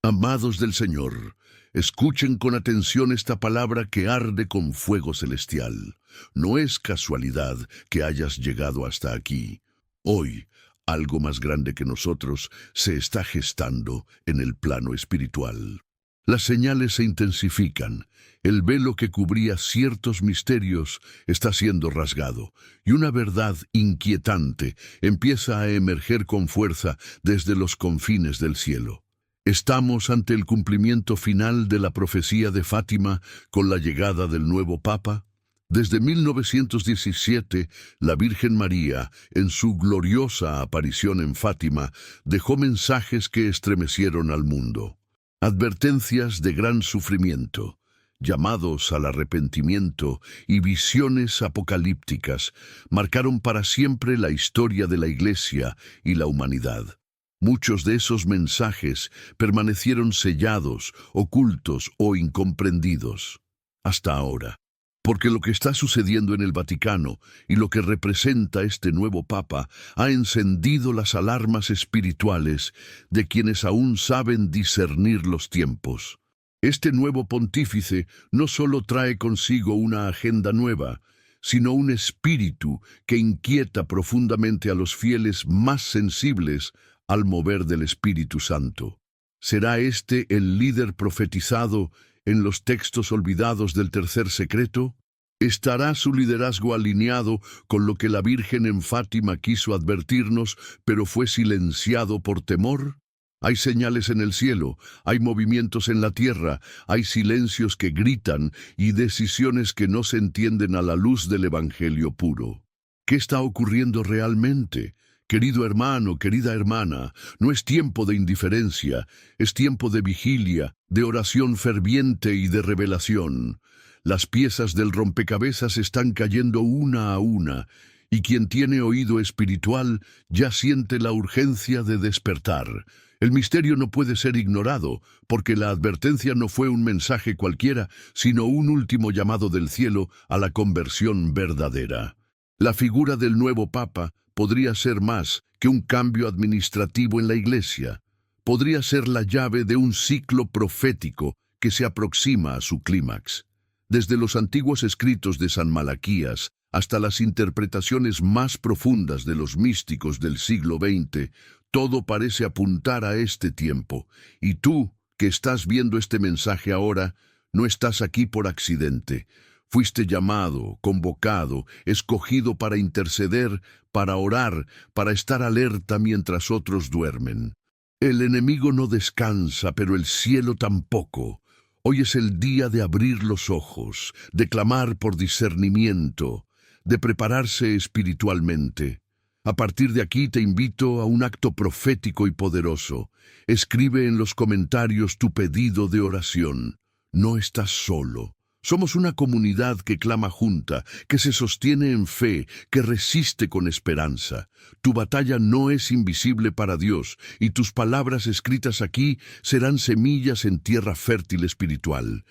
Amados del Señor, escuchen con atención esta palabra que arde con fuego celestial. No es casualidad que hayas llegado hasta aquí. Hoy, algo más grande que nosotros se está gestando en el plano espiritual. Las señales se intensifican, el velo que cubría ciertos misterios está siendo rasgado, y una verdad inquietante empieza a emerger con fuerza desde los confines del cielo. Estamos ante el cumplimiento final de la profecía de Fátima con la llegada del nuevo Papa. Desde 1917, la Virgen María, en su gloriosa aparición en Fátima, dejó mensajes que estremecieron al mundo. Advertencias de gran sufrimiento, llamados al arrepentimiento y visiones apocalípticas marcaron para siempre la historia de la Iglesia y la humanidad. Muchos de esos mensajes permanecieron sellados, ocultos o incomprendidos hasta ahora. Porque lo que está sucediendo en el Vaticano y lo que representa este nuevo Papa ha encendido las alarmas espirituales de quienes aún saben discernir los tiempos. Este nuevo pontífice no solo trae consigo una agenda nueva, sino un espíritu que inquieta profundamente a los fieles más sensibles al mover del Espíritu Santo. ¿Será este el líder profetizado en los textos olvidados del tercer secreto? ¿Estará su liderazgo alineado con lo que la Virgen en Fátima quiso advertirnos, pero fue silenciado por temor? Hay señales en el cielo, hay movimientos en la tierra, hay silencios que gritan y decisiones que no se entienden a la luz del Evangelio puro. ¿Qué está ocurriendo realmente? Querido hermano, querida hermana, no es tiempo de indiferencia, es tiempo de vigilia, de oración ferviente y de revelación. Las piezas del rompecabezas están cayendo una a una, y quien tiene oído espiritual ya siente la urgencia de despertar. El misterio no puede ser ignorado, porque la advertencia no fue un mensaje cualquiera, sino un último llamado del cielo a la conversión verdadera. La figura del nuevo Papa podría ser más que un cambio administrativo en la Iglesia. Podría ser la llave de un ciclo profético que se aproxima a su clímax. Desde los antiguos escritos de San Malaquías hasta las interpretaciones más profundas de los místicos del siglo XX, todo parece apuntar a este tiempo. Y tú, que estás viendo este mensaje ahora, no estás aquí por accidente. Fuiste llamado, convocado, escogido para interceder, para orar, para estar alerta mientras otros duermen. El enemigo no descansa, pero el cielo tampoco. Hoy es el día de abrir los ojos, de clamar por discernimiento, de prepararse espiritualmente. A partir de aquí te invito a un acto profético y poderoso. Escribe en los comentarios tu pedido de oración. No estás solo. Somos una comunidad que clama junta, que se sostiene en fe, que resiste con esperanza. Tu batalla no es invisible para Dios, y tus palabras escritas aquí serán semillas en tierra fértil espiritual.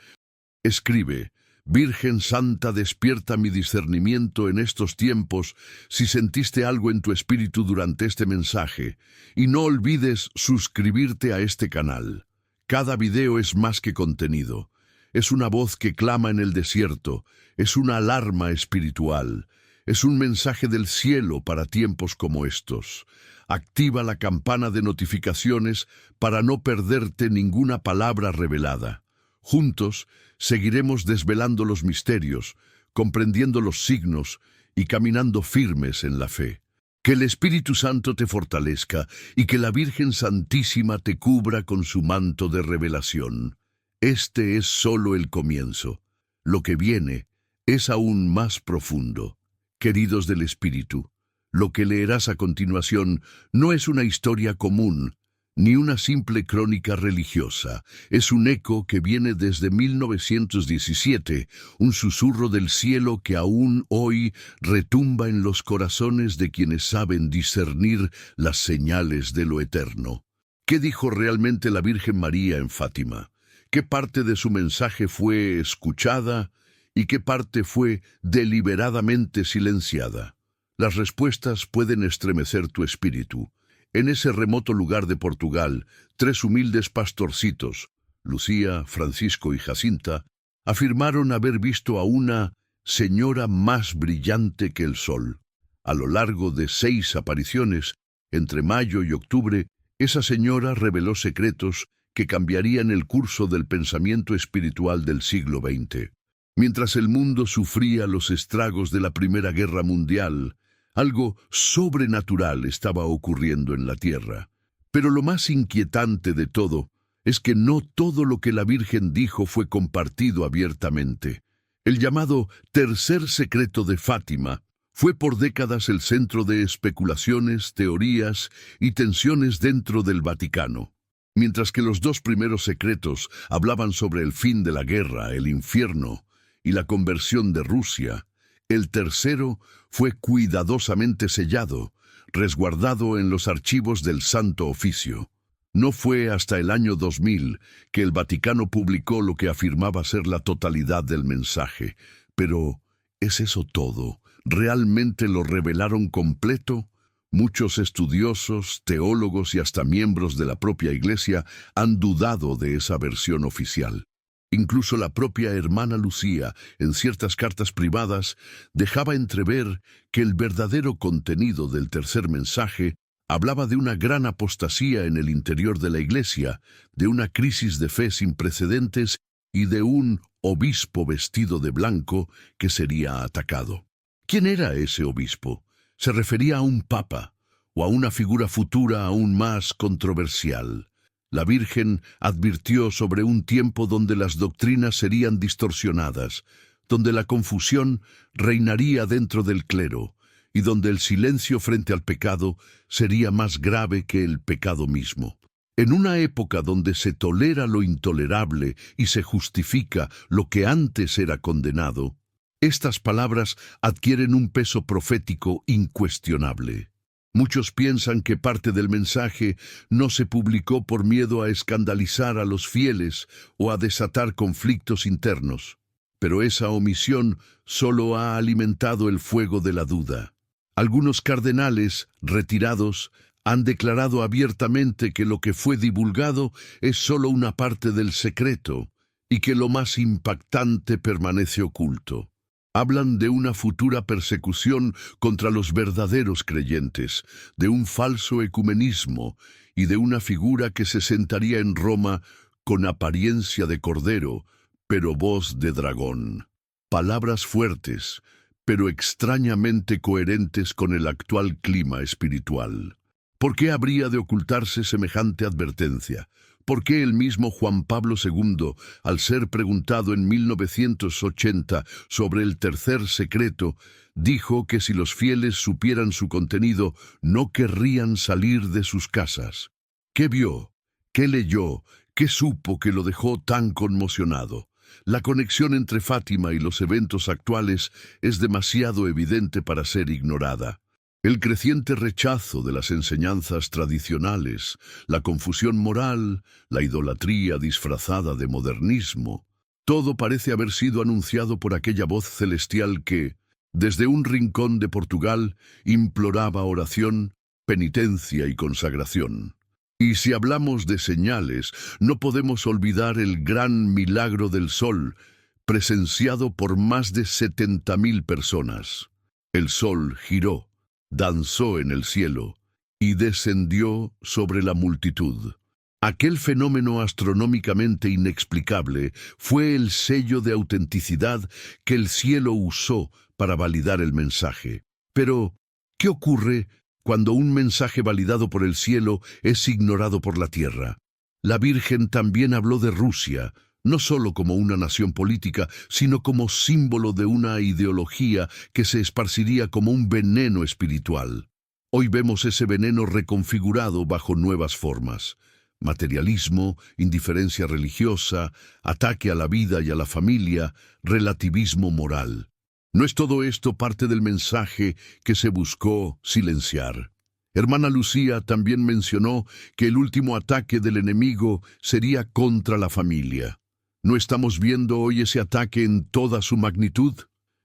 Escribe: Virgen Santa, despierta mi discernimiento en estos tiempos si sentiste algo en tu espíritu durante este mensaje. Y no olvides suscribirte a este canal. Cada video es más que contenido. Es una voz que clama en el desierto, es una alarma espiritual, es un mensaje del cielo para tiempos como estos. Activa la campana de notificaciones para no perderte ninguna palabra revelada. Juntos seguiremos desvelando los misterios, comprendiendo los signos y caminando firmes en la fe. Que el Espíritu Santo te fortalezca y que la Virgen Santísima te cubra con su manto de revelación. Este es solo el comienzo. Lo que viene es aún más profundo. Queridos del Espíritu, lo que leerás a continuación no es una historia común, ni una simple crónica religiosa. Es un eco que viene desde 1917, un susurro del cielo que aún hoy retumba en los corazones de quienes saben discernir las señales de lo eterno. ¿Qué dijo realmente la Virgen María en Fátima? ¿Qué parte de su mensaje fue escuchada y qué parte fue deliberadamente silenciada? Las respuestas pueden estremecer tu espíritu. En ese remoto lugar de Portugal, 3 humildes pastorcitos, Lucía, Francisco y Jacinta, afirmaron haber visto a una señora más brillante que el sol. A lo largo de 6 apariciones, entre mayo y octubre, esa señora reveló secretos que cambiarían el curso del pensamiento espiritual del siglo XX. Mientras el mundo sufría los estragos de la Primera Guerra Mundial, algo sobrenatural estaba ocurriendo en la Tierra. Pero lo más inquietante de todo es que no todo lo que la Virgen dijo fue compartido abiertamente. El llamado tercer secreto de Fátima fue por décadas el centro de especulaciones, teorías y tensiones dentro del Vaticano. Mientras que los 2 primeros secretos hablaban sobre el fin de la guerra, el infierno y la conversión de Rusia, el tercero fue cuidadosamente sellado, resguardado en los archivos del Santo Oficio. No fue hasta el año 2000 que el Vaticano publicó lo que afirmaba ser la totalidad del mensaje. Pero, ¿es eso todo? ¿Realmente lo revelaron completo? Muchos estudiosos, teólogos y hasta miembros de la propia Iglesia han dudado de esa versión oficial. Incluso la propia hermana Lucía, en ciertas cartas privadas, dejaba entrever que el verdadero contenido del tercer mensaje hablaba de una gran apostasía en el interior de la Iglesia, de una crisis de fe sin precedentes y de un obispo vestido de blanco que sería atacado. ¿Quién era ese obispo? Se refería a un papa o a una figura futura aún más controversial. La Virgen advirtió sobre un tiempo donde las doctrinas serían distorsionadas, donde la confusión reinaría dentro del clero y donde el silencio frente al pecado sería más grave que el pecado mismo. En una época donde se tolera lo intolerable y se justifica lo que antes era condenado, estas palabras adquieren un peso profético incuestionable. Muchos piensan que parte del mensaje no se publicó por miedo a escandalizar a los fieles o a desatar conflictos internos, pero esa omisión solo ha alimentado el fuego de la duda. Algunos cardenales retirados han declarado abiertamente que lo que fue divulgado es solo una parte del secreto y que lo más impactante permanece oculto. Hablan de una futura persecución contra los verdaderos creyentes, de un falso ecumenismo y de una figura que se sentaría en Roma con apariencia de cordero, pero voz de dragón. Palabras fuertes, pero extrañamente coherentes con el actual clima espiritual. ¿Por qué habría de ocultarse semejante advertencia? ¿Por qué el mismo Juan Pablo II, al ser preguntado en 1980 sobre el tercer secreto, dijo que si los fieles supieran su contenido, no querrían salir de sus casas? ¿Qué vio? ¿Qué leyó? ¿Qué supo que lo dejó tan conmocionado? La conexión entre Fátima y los eventos actuales es demasiado evidente para ser ignorada. El creciente rechazo de las enseñanzas tradicionales, la confusión moral, la idolatría disfrazada de modernismo, todo parece haber sido anunciado por aquella voz celestial que, desde un rincón de Portugal, imploraba oración, penitencia y consagración. Y si hablamos de señales, no podemos olvidar el gran milagro del sol, presenciado por más de 70.000 personas. El sol giró, danzó en el cielo y descendió sobre la multitud. Aquel fenómeno astronómicamente inexplicable fue el sello de autenticidad que el cielo usó para validar el mensaje. Pero, ¿qué ocurre cuando un mensaje validado por el cielo es ignorado por la tierra? La Virgen también habló de Rusia, no solo como una nación política, sino como símbolo de una ideología que se esparciría como un veneno espiritual. Hoy vemos ese veneno reconfigurado bajo nuevas formas. Materialismo, indiferencia religiosa, ataque a la vida y a la familia, relativismo moral. ¿No es todo esto parte del mensaje que se buscó silenciar? Hermana Lucía también mencionó que el último ataque del enemigo sería contra la familia. ¿No estamos viendo hoy ese ataque en toda su magnitud?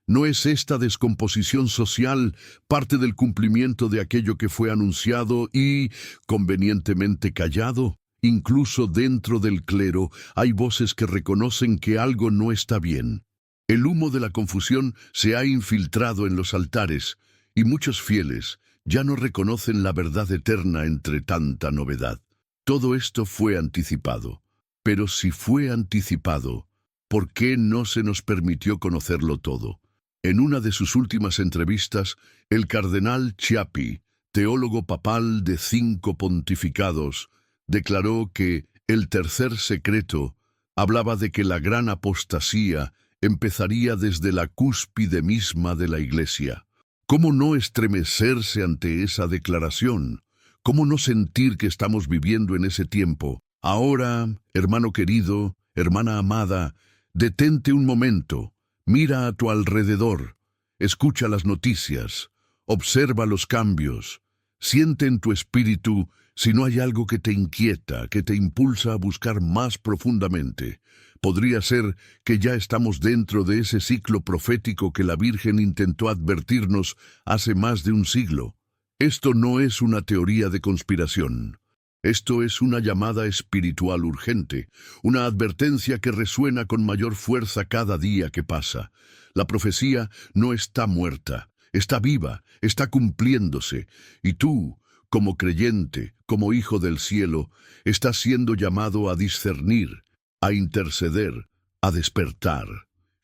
¿No es esta descomposición social parte del cumplimiento de aquello que fue anunciado y convenientemente callado? Incluso dentro del clero hay voces que reconocen que algo no está bien. El humo de la confusión se ha infiltrado en los altares y muchos fieles ya no reconocen la verdad eterna entre tanta novedad. Todo esto fue anticipado. Pero si fue anticipado, ¿por qué no se nos permitió conocerlo todo? En una de sus últimas entrevistas, el cardenal Chiappi, teólogo papal de 5 pontificados, declaró que el tercer secreto hablaba de que la gran apostasía empezaría desde la cúspide misma de la Iglesia. ¿Cómo no estremecerse ante esa declaración? ¿Cómo no sentir que estamos viviendo en ese tiempo? Ahora, hermano querido, hermana amada, detente un momento, mira a tu alrededor, escucha las noticias, observa los cambios, siente en tu espíritu si no hay algo que te inquieta, que te impulsa a buscar más profundamente. Podría ser que ya estamos dentro de ese ciclo profético que la Virgen intentó advertirnos hace más de un siglo. Esto no es una teoría de conspiración. Esto es una llamada espiritual urgente, una advertencia que resuena con mayor fuerza cada día que pasa. La profecía no está muerta, está viva, está cumpliéndose, y tú, como creyente, como hijo del cielo, estás siendo llamado a discernir, a interceder, a despertar.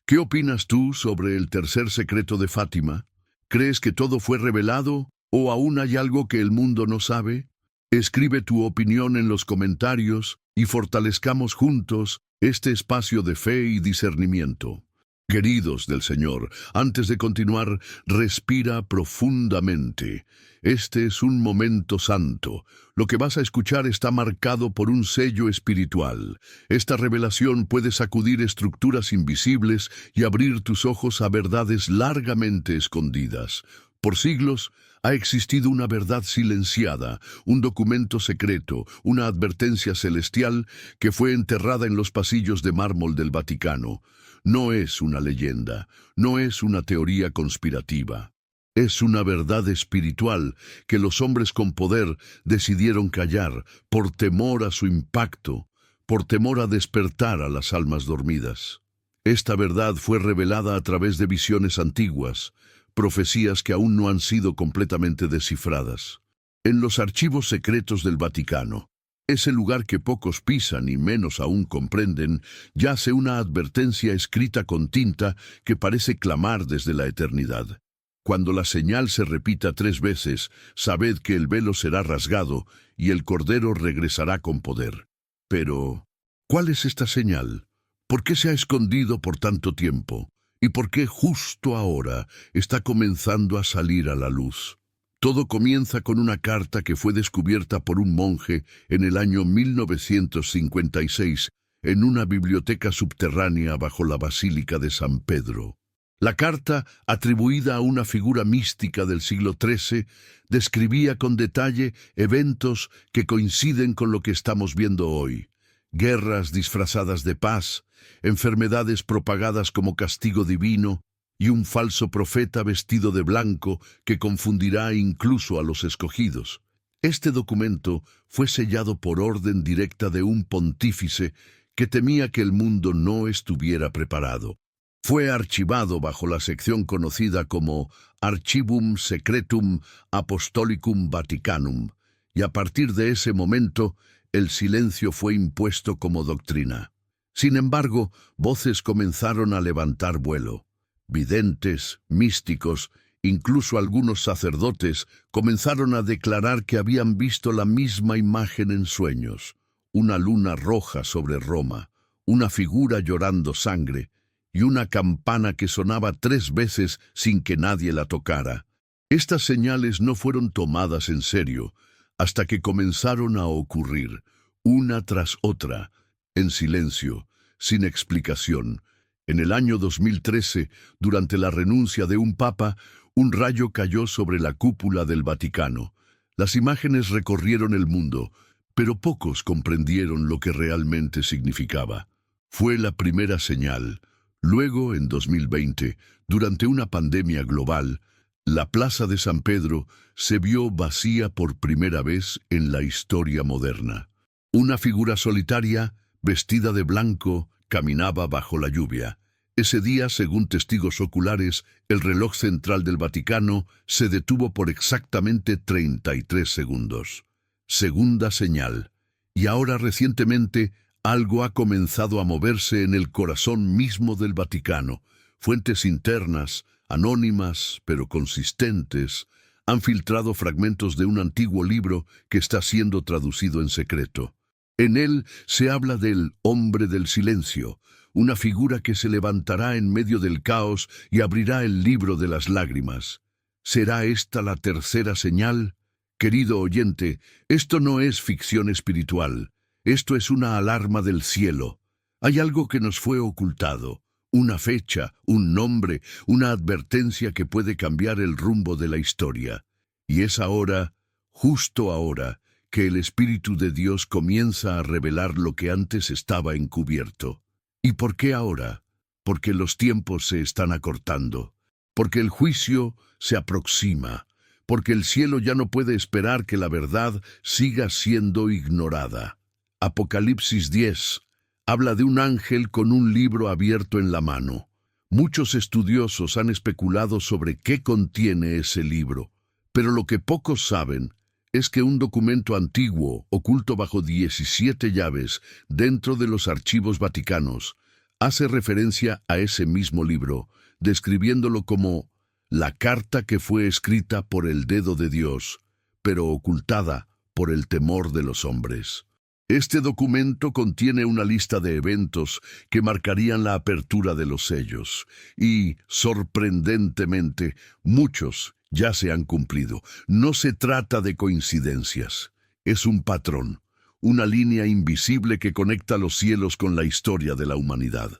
¿Qué opinas tú sobre el tercer secreto de Fátima? ¿Crees que todo fue revelado o aún hay algo que el mundo no sabe? Escribe tu opinión en los comentarios y fortalezcamos juntos este espacio de fe y discernimiento. Queridos del Señor, antes de continuar, respira profundamente. Este es un momento santo. Lo que vas a escuchar está marcado por un sello espiritual. Esta revelación puede sacudir estructuras invisibles y abrir tus ojos a verdades largamente escondidas. Por siglos ha existido una verdad silenciada, un documento secreto, una advertencia celestial que fue enterrada en los pasillos de mármol del Vaticano. No es una leyenda, no es una teoría conspirativa. Es una verdad espiritual que los hombres con poder decidieron callar por temor a su impacto, por temor a despertar a las almas dormidas. Esta verdad fue revelada a través de visiones antiguas, profecías que aún no han sido completamente descifradas. En los archivos secretos del Vaticano, ese lugar que pocos pisan y menos aún comprenden, yace una advertencia escrita con tinta que parece clamar desde la eternidad. Cuando la señal se repita 3 veces, sabed que el velo será rasgado y el Cordero regresará con poder. Pero, ¿cuál es esta señal? ¿Por qué se ha escondido por tanto tiempo? ¿Y por qué justo ahora está comenzando a salir a la luz? Todo comienza con una carta que fue descubierta por un monje en el año 1956 en una biblioteca subterránea bajo la Basílica de San Pedro. La carta, atribuida a una figura mística del siglo XIII, describía con detalle eventos que coinciden con lo que estamos viendo hoy. Guerras disfrazadas de paz, enfermedades propagadas como castigo divino, y un falso profeta vestido de blanco que confundirá incluso a los escogidos. Este documento fue sellado por orden directa de un pontífice que temía que el mundo no estuviera preparado. Fue archivado bajo la sección conocida como Archivum Secretum Apostolicum Vaticanum, y a partir de ese momento el silencio fue impuesto como doctrina. Sin embargo, voces comenzaron a levantar vuelo. Videntes, místicos, incluso algunos sacerdotes, comenzaron a declarar que habían visto la misma imagen en sueños. Una luna roja sobre Roma, una figura llorando sangre, y una campana que sonaba 3 veces sin que nadie la tocara. Estas señales no fueron tomadas en serio hasta que comenzaron a ocurrir, una tras otra, en silencio, sin explicación. En el año 2013, durante la renuncia de un papa, un rayo cayó sobre la cúpula del Vaticano. Las imágenes recorrieron el mundo, pero pocos comprendieron lo que realmente significaba. Fue la primera señal, Luego, en 2020, durante una pandemia global, la Plaza de San Pedro se vio vacía por primera vez en la historia moderna. Una figura solitaria, vestida de blanco, caminaba bajo la lluvia. Ese día, según testigos oculares, el reloj central del Vaticano se detuvo por exactamente 33 segundos. Segunda señal. Y ahora, recientemente, algo ha comenzado a moverse en el corazón mismo del Vaticano. Fuentes internas, anónimas pero consistentes, han filtrado fragmentos de un antiguo libro que está siendo traducido en secreto. En él se habla del hombre del silencio, una figura que se levantará en medio del caos y abrirá el libro de las lágrimas. ¿Será esta la tercera señal? Querido oyente, esto no es ficción espiritual. Esto es una alarma del cielo. Hay algo que nos fue ocultado, una fecha, un nombre, una advertencia que puede cambiar el rumbo de la historia. Y es ahora, justo ahora, que el Espíritu de Dios comienza a revelar lo que antes estaba encubierto. ¿Y por qué ahora? Porque los tiempos se están acortando, porque el juicio se aproxima, porque el cielo ya no puede esperar que la verdad siga siendo ignorada. Apocalipsis 10 habla de un ángel con un libro abierto en la mano. Muchos estudiosos han especulado sobre qué contiene ese libro, pero lo que pocos saben es que un documento antiguo, oculto bajo 17 llaves dentro de los archivos vaticanos, hace referencia a ese mismo libro, describiéndolo como la carta que fue escrita por el dedo de Dios, pero ocultada por el temor de los hombres. Este documento contiene una lista de eventos que marcarían la apertura de los sellos, y, sorprendentemente, muchos ya se han cumplido. No se trata de coincidencias, es un patrón, una línea invisible que conecta los cielos con la historia de la humanidad.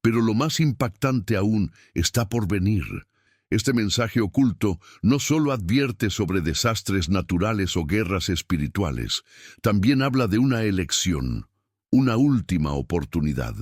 Pero lo más impactante aún está por venir. Este mensaje oculto no solo advierte sobre desastres naturales o guerras espirituales, también habla de una elección, una última oportunidad,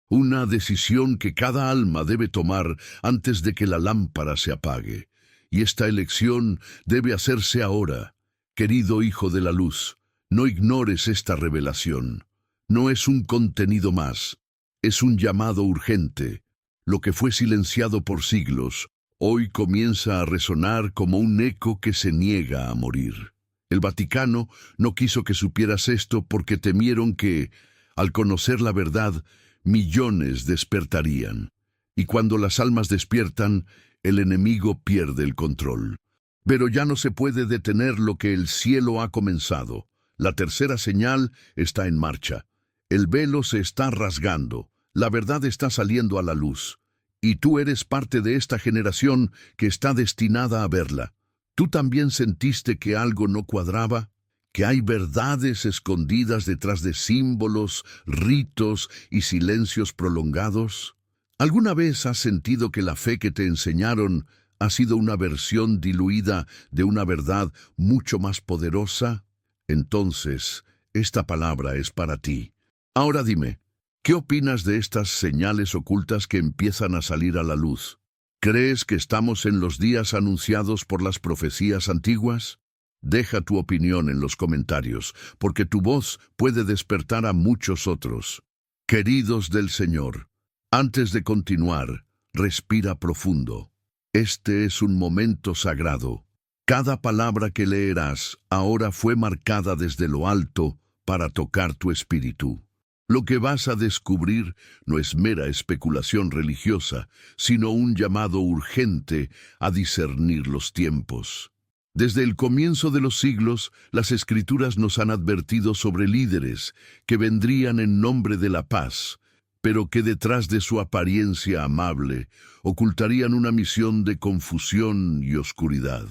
una decisión que cada alma debe tomar antes de que la lámpara se apague. Y esta elección debe hacerse ahora. Querido hijo de la luz, no ignores esta revelación. No es un contenido más, es un llamado urgente. Lo que fue silenciado por siglos, hoy comienza a resonar como un eco que se niega a morir. El Vaticano no quiso que supieras esto porque temieron que, al conocer la verdad, millones despertarían. Y cuando las almas despiertan, el enemigo pierde el control. Pero ya no se puede detener lo que el cielo ha comenzado. La tercera señal está en marcha. El velo se está rasgando. La verdad está saliendo a la luz. Y tú eres parte de esta generación que está destinada a verla. ¿Tú también sentiste que algo no cuadraba? ¿Que hay verdades escondidas detrás de símbolos, ritos y silencios prolongados? ¿Alguna vez has sentido que la fe que te enseñaron ha sido una versión diluida de una verdad mucho más poderosa? Entonces, esta palabra es para ti. Ahora dime, ¿qué opinas de estas señales ocultas que empiezan a salir a la luz? ¿Crees que estamos en los días anunciados por las profecías antiguas? Deja tu opinión en los comentarios, porque tu voz puede despertar a muchos otros. Queridos del Señor, antes de continuar, respira profundo. Este es un momento sagrado. Cada palabra que leerás ahora fue marcada desde lo alto para tocar tu espíritu. Lo que vas a descubrir no es mera especulación religiosa, sino un llamado urgente a discernir los tiempos. Desde el comienzo de los siglos, las Escrituras nos han advertido sobre líderes que vendrían en nombre de la paz, pero que detrás de su apariencia amable ocultarían una misión de confusión y oscuridad.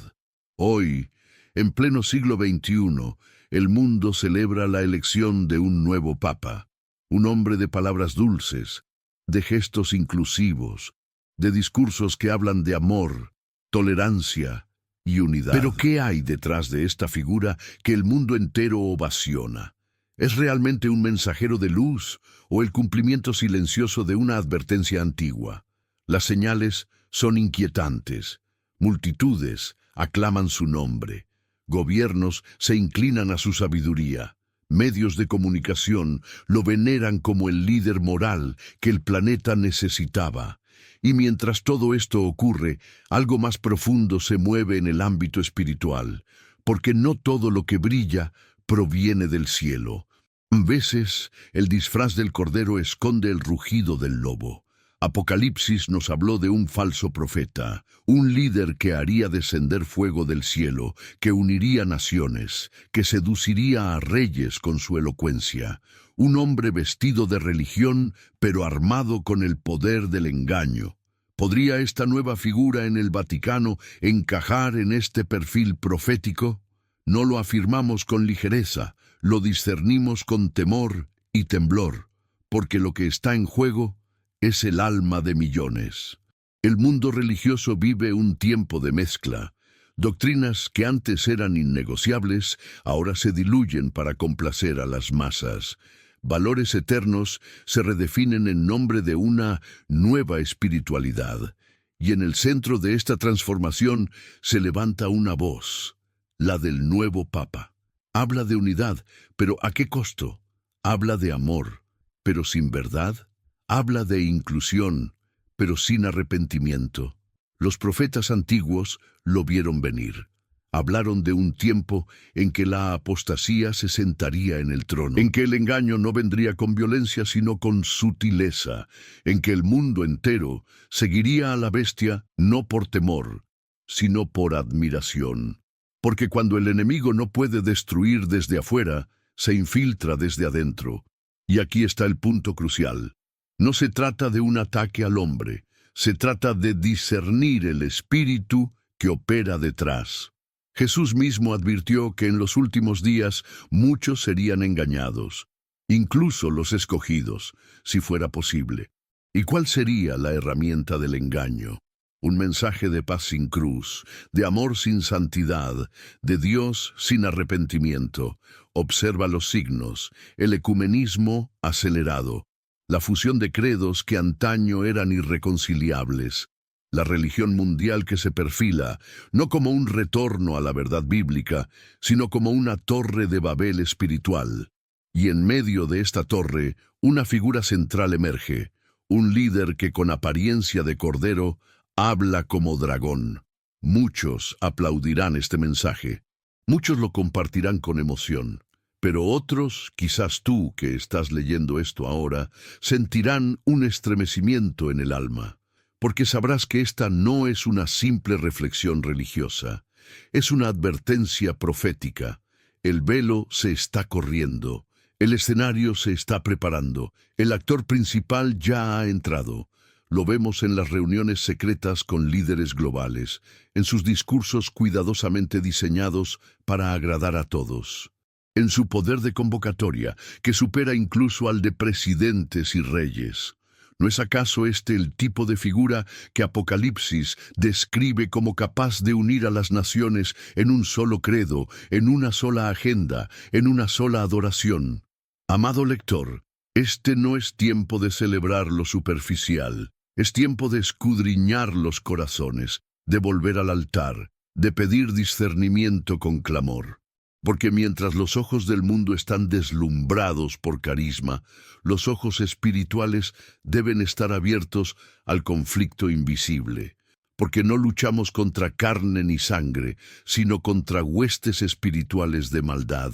Hoy, en pleno siglo XXI, el mundo celebra la elección de un nuevo papa, un hombre de palabras dulces, de gestos inclusivos, de discursos que hablan de amor, tolerancia y unidad. Pero ¿qué hay detrás de esta figura que el mundo entero ovaciona? ¿Es realmente un mensajero de luz o el cumplimiento silencioso de una advertencia antigua? Las señales son inquietantes. Multitudes aclaman su nombre. Gobiernos se inclinan a su sabiduría. Medios de comunicación lo veneran como el líder moral que el planeta necesitaba. Y mientras todo esto ocurre, algo más profundo se mueve en el ámbito espiritual, porque no todo lo que brilla proviene del cielo. A veces, el disfraz del cordero esconde el rugido del lobo. Apocalipsis nos habló de un falso profeta, un líder que haría descender fuego del cielo, que uniría naciones, que seduciría a reyes con su elocuencia. Un hombre vestido de religión, pero armado con el poder del engaño. ¿Podría esta nueva figura en el Vaticano encajar en este perfil profético? No lo afirmamos con ligereza, lo discernimos con temor y temblor, porque lo que está en juego es el alma de millones. El mundo religioso vive un tiempo de mezcla. Doctrinas que antes eran innegociables, ahora se diluyen para complacer a las masas. Valores eternos se redefinen en nombre de una nueva espiritualidad. Y en el centro de esta transformación se levanta una voz, la del nuevo Papa. Habla de unidad, pero ¿a qué costo? Habla de amor, pero sin verdad. Habla de inclusión, pero sin arrepentimiento. Los profetas antiguos lo vieron venir. Hablaron de un tiempo en que la apostasía se sentaría en el trono, en que el engaño no vendría con violencia sino con sutileza, en que el mundo entero seguiría a la bestia no por temor, sino por admiración. Porque cuando el enemigo no puede destruir desde afuera, se infiltra desde adentro. Y aquí está el punto crucial. No se trata de un ataque al hombre, se trata de discernir el espíritu que opera detrás. Jesús mismo advirtió que en los últimos días muchos serían engañados, incluso los escogidos, si fuera posible. ¿Y cuál sería la herramienta del engaño? Un mensaje de paz sin cruz, de amor sin santidad, de Dios sin arrepentimiento. Observa los signos, el ecumenismo acelerado, la fusión de credos que antaño eran irreconciliables, la religión mundial que se perfila, no como un retorno a la verdad bíblica, sino como una torre de Babel espiritual. Y en medio de esta torre, una figura central emerge, un líder que con apariencia de cordero habla como dragón. Muchos aplaudirán este mensaje, muchos lo compartirán con emoción. Pero otros, quizás tú que estás leyendo esto ahora, sentirán un estremecimiento en el alma, porque sabrás que esta no es una simple reflexión religiosa, es una advertencia profética. El velo se está corriendo, el escenario se está preparando, el actor principal ya ha entrado. Lo vemos en las reuniones secretas con líderes globales, en sus discursos cuidadosamente diseñados para agradar a todos. En su poder de convocatoria, que supera incluso al de presidentes y reyes. ¿No es acaso este el tipo de figura que Apocalipsis describe como capaz de unir a las naciones en un solo credo, en una sola agenda, en una sola adoración? Amado lector, este no es tiempo de celebrar lo superficial, es tiempo de escudriñar los corazones, de volver al altar, de pedir discernimiento con clamor. Porque mientras los ojos del mundo están deslumbrados por carisma, los ojos espirituales deben estar abiertos al conflicto invisible. Porque no luchamos contra carne ni sangre, sino contra huestes espirituales de maldad.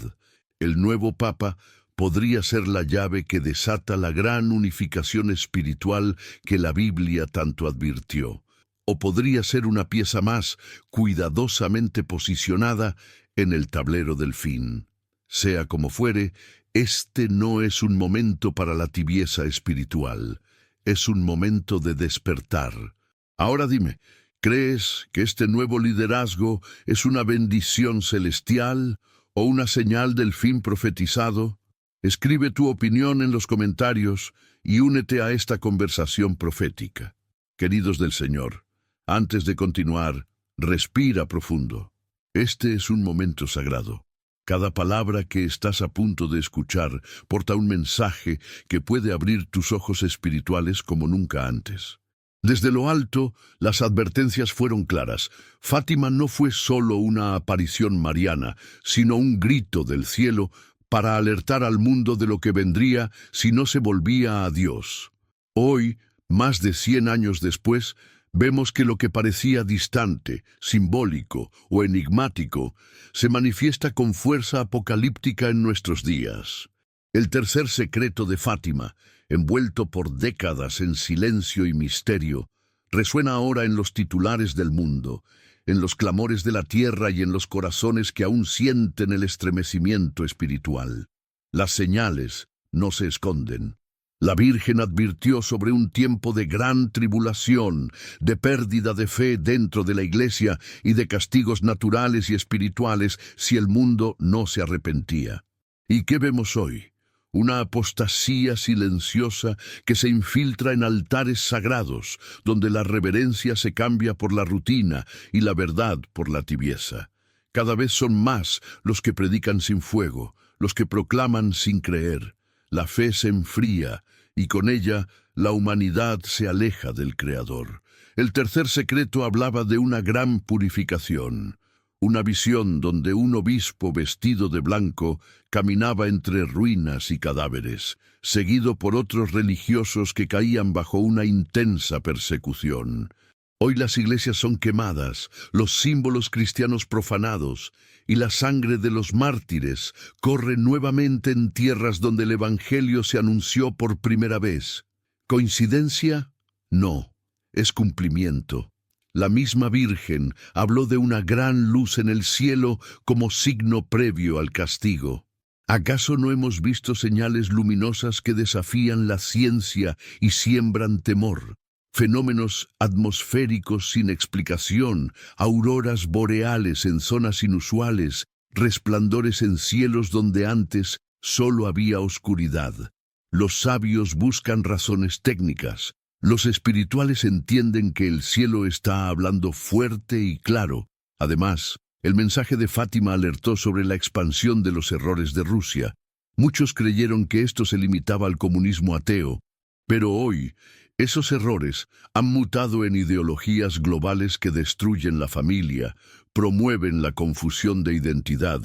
El nuevo Papa podría ser la llave que desata la gran unificación espiritual que la Biblia tanto advirtió. O podría ser una pieza más, cuidadosamente posicionada en el tablero del fin. Sea como fuere, este no es un momento para la tibieza espiritual, es un momento de despertar. Ahora dime, ¿crees que este nuevo liderazgo es una bendición celestial o una señal del fin profetizado? Escribe tu opinión en los comentarios y únete a esta conversación profética. Queridos del Señor, antes de continuar, respira profundo. Este es un momento sagrado. Cada palabra que estás a punto de escuchar porta un mensaje que puede abrir tus ojos espirituales como nunca antes. Desde lo alto, las advertencias fueron claras. Fátima no fue solo una aparición mariana, sino un grito del cielo para alertar al mundo de lo que vendría si no se volvía a Dios. Hoy, más de 100 años después, vemos que lo que parecía distante, simbólico o enigmático se manifiesta con fuerza apocalíptica en nuestros días. El tercer secreto de Fátima, envuelto por décadas en silencio y misterio, resuena ahora en los titulares del mundo, en los clamores de la tierra y en los corazones que aún sienten el estremecimiento espiritual. Las señales no se esconden. La Virgen advirtió sobre un tiempo de gran tribulación, de pérdida de fe dentro de la Iglesia y de castigos naturales y espirituales si el mundo no se arrepentía. ¿Y qué vemos hoy? Una apostasía silenciosa que se infiltra en altares sagrados, donde la reverencia se cambia por la rutina y la verdad por la tibieza. Cada vez son más los que predican sin fuego, los que proclaman sin creer. La fe se enfría y con ella la humanidad se aleja del Creador. El tercer secreto hablaba de una gran purificación, una visión donde un obispo vestido de blanco caminaba entre ruinas y cadáveres, seguido por otros religiosos que caían bajo una intensa persecución. Hoy las iglesias son quemadas, los símbolos cristianos profanados, y la sangre de los mártires corre nuevamente en tierras donde el Evangelio se anunció por primera vez. ¿Coincidencia? No, es cumplimiento. La misma Virgen habló de una gran luz en el cielo como signo previo al castigo. ¿Acaso no hemos visto señales luminosas que desafían la ciencia y siembran temor? Fenómenos atmosféricos sin explicación, auroras boreales en zonas inusuales, resplandores en cielos donde antes solo había oscuridad. Los sabios buscan razones técnicas. Los espirituales entienden que el cielo está hablando fuerte y claro. Además, el mensaje de Fátima alertó sobre la expansión de los errores de Rusia. Muchos creyeron que esto se limitaba al comunismo ateo, pero hoy esos errores han mutado en ideologías globales que destruyen la familia, promueven la confusión de identidad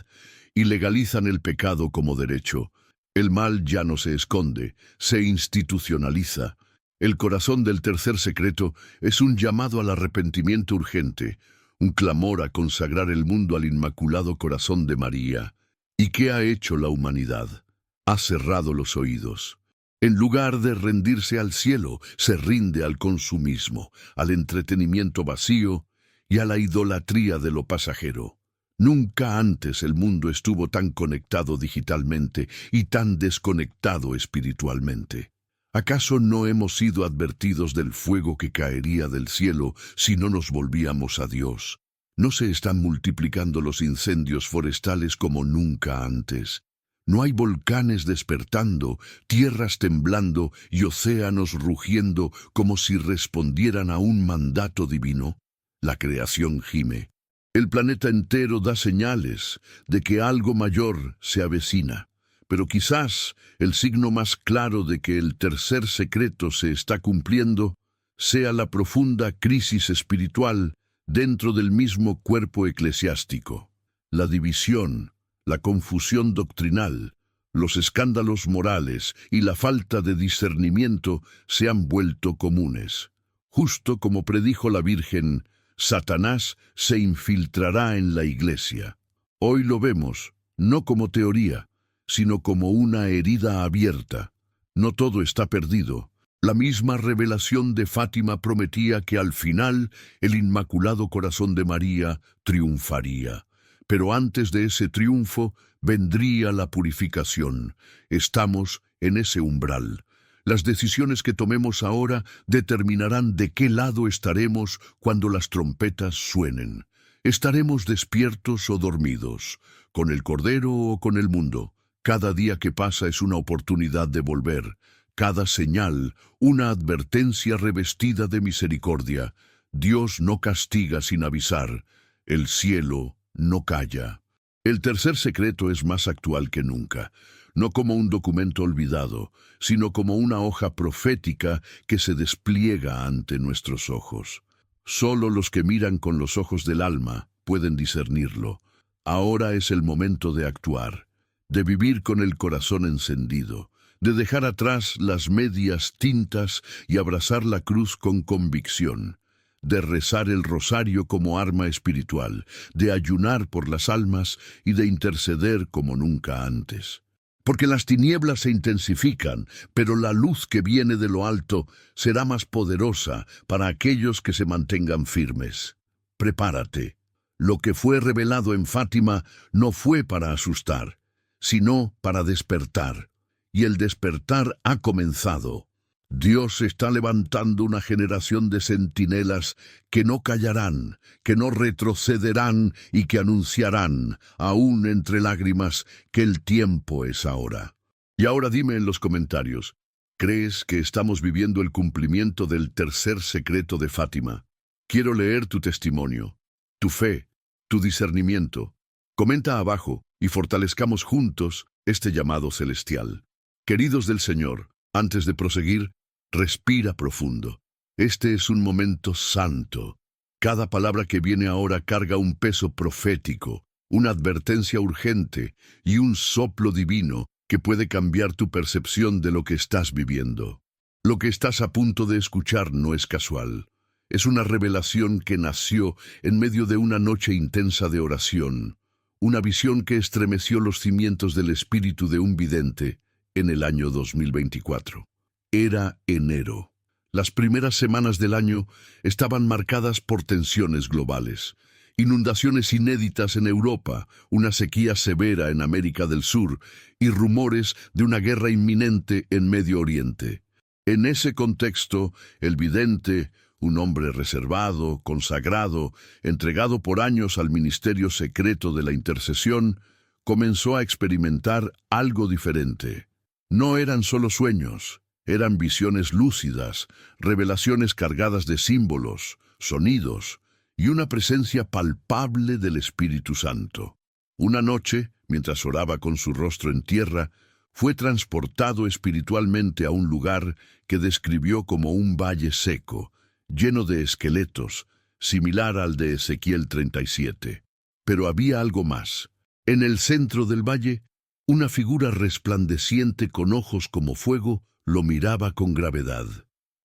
y legalizan el pecado como derecho. El mal ya no se esconde, se institucionaliza. El corazón del tercer secreto es un llamado al arrepentimiento urgente, un clamor a consagrar el mundo al Inmaculado Corazón de María. ¿Y qué ha hecho la humanidad? Ha cerrado los oídos. En lugar de rendirse al cielo, se rinde al consumismo, al entretenimiento vacío y a la idolatría de lo pasajero. Nunca antes el mundo estuvo tan conectado digitalmente y tan desconectado espiritualmente. ¿Acaso no hemos sido advertidos del fuego que caería del cielo si no nos volvíamos a Dios? ¿No se están multiplicando los incendios forestales como nunca antes? ¿No hay volcanes despertando, tierras temblando y océanos rugiendo como si respondieran a un mandato divino? La creación gime. El planeta entero da señales de que algo mayor se avecina. Pero quizás el signo más claro de que el tercer secreto se está cumpliendo sea la profunda crisis espiritual dentro del mismo cuerpo eclesiástico. La división, la confusión doctrinal, los escándalos morales y la falta de discernimiento se han vuelto comunes. Justo como predijo la Virgen, Satanás se infiltrará en la Iglesia. Hoy lo vemos, no como teoría, sino como una herida abierta. No todo está perdido. La misma revelación de Fátima prometía que al final el Inmaculado Corazón de María triunfaría. Pero antes de ese triunfo vendría la purificación. Estamos en ese umbral. Las decisiones que tomemos ahora determinarán de qué lado estaremos cuando las trompetas suenen. ¿Estaremos despiertos o dormidos? ¿Con el Cordero o con el mundo? Cada día que pasa es una oportunidad de volver. Cada señal, una advertencia revestida de misericordia. Dios no castiga sin avisar. El cielo no calla. El tercer secreto es más actual que nunca, no como un documento olvidado, sino como una hoja profética que se despliega ante nuestros ojos. Solo los que miran con los ojos del alma pueden discernirlo. Ahora es el momento de actuar, de vivir con el corazón encendido, de dejar atrás las medias tintas y abrazar la cruz con convicción, de rezar el rosario como arma espiritual, de ayunar por las almas y de interceder como nunca antes. Porque las tinieblas se intensifican, pero la luz que viene de lo alto será más poderosa para aquellos que se mantengan firmes. Prepárate. Lo que fue revelado en Fátima no fue para asustar, sino para despertar. Y el despertar ha comenzado. Dios está levantando una generación de centinelas que no callarán, que no retrocederán y que anunciarán, aún entre lágrimas, que el tiempo es ahora. Y ahora dime en los comentarios, ¿crees que estamos viviendo el cumplimiento del tercer secreto de Fátima? Quiero leer tu testimonio, tu fe, tu discernimiento. Comenta abajo y fortalezcamos juntos este llamado celestial. Queridos del Señor, antes de proseguir, respira profundo. Este es un momento santo. Cada palabra que viene ahora carga un peso profético, una advertencia urgente y un soplo divino que puede cambiar tu percepción de lo que estás viviendo. Lo que estás a punto de escuchar no es casual. Es una revelación que nació en medio de una noche intensa de oración, una visión que estremeció los cimientos del espíritu de un vidente en el año 2024. Era enero. Las primeras semanas del año estaban marcadas por tensiones globales, inundaciones inéditas en Europa, una sequía severa en América del Sur y rumores de una guerra inminente en Medio Oriente. En ese contexto, el vidente, un hombre reservado, consagrado, entregado por años al ministerio secreto de la intercesión, comenzó a experimentar algo diferente. No eran solo sueños. Eran visiones lúcidas, revelaciones cargadas de símbolos, sonidos y una presencia palpable del Espíritu Santo. Una noche, mientras oraba con su rostro en tierra, fue transportado espiritualmente a un lugar que describió como un valle seco, lleno de esqueletos, similar al de Ezequiel 37. Pero había algo más. En el centro del valle, una figura resplandeciente con ojos como fuego lo miraba con gravedad.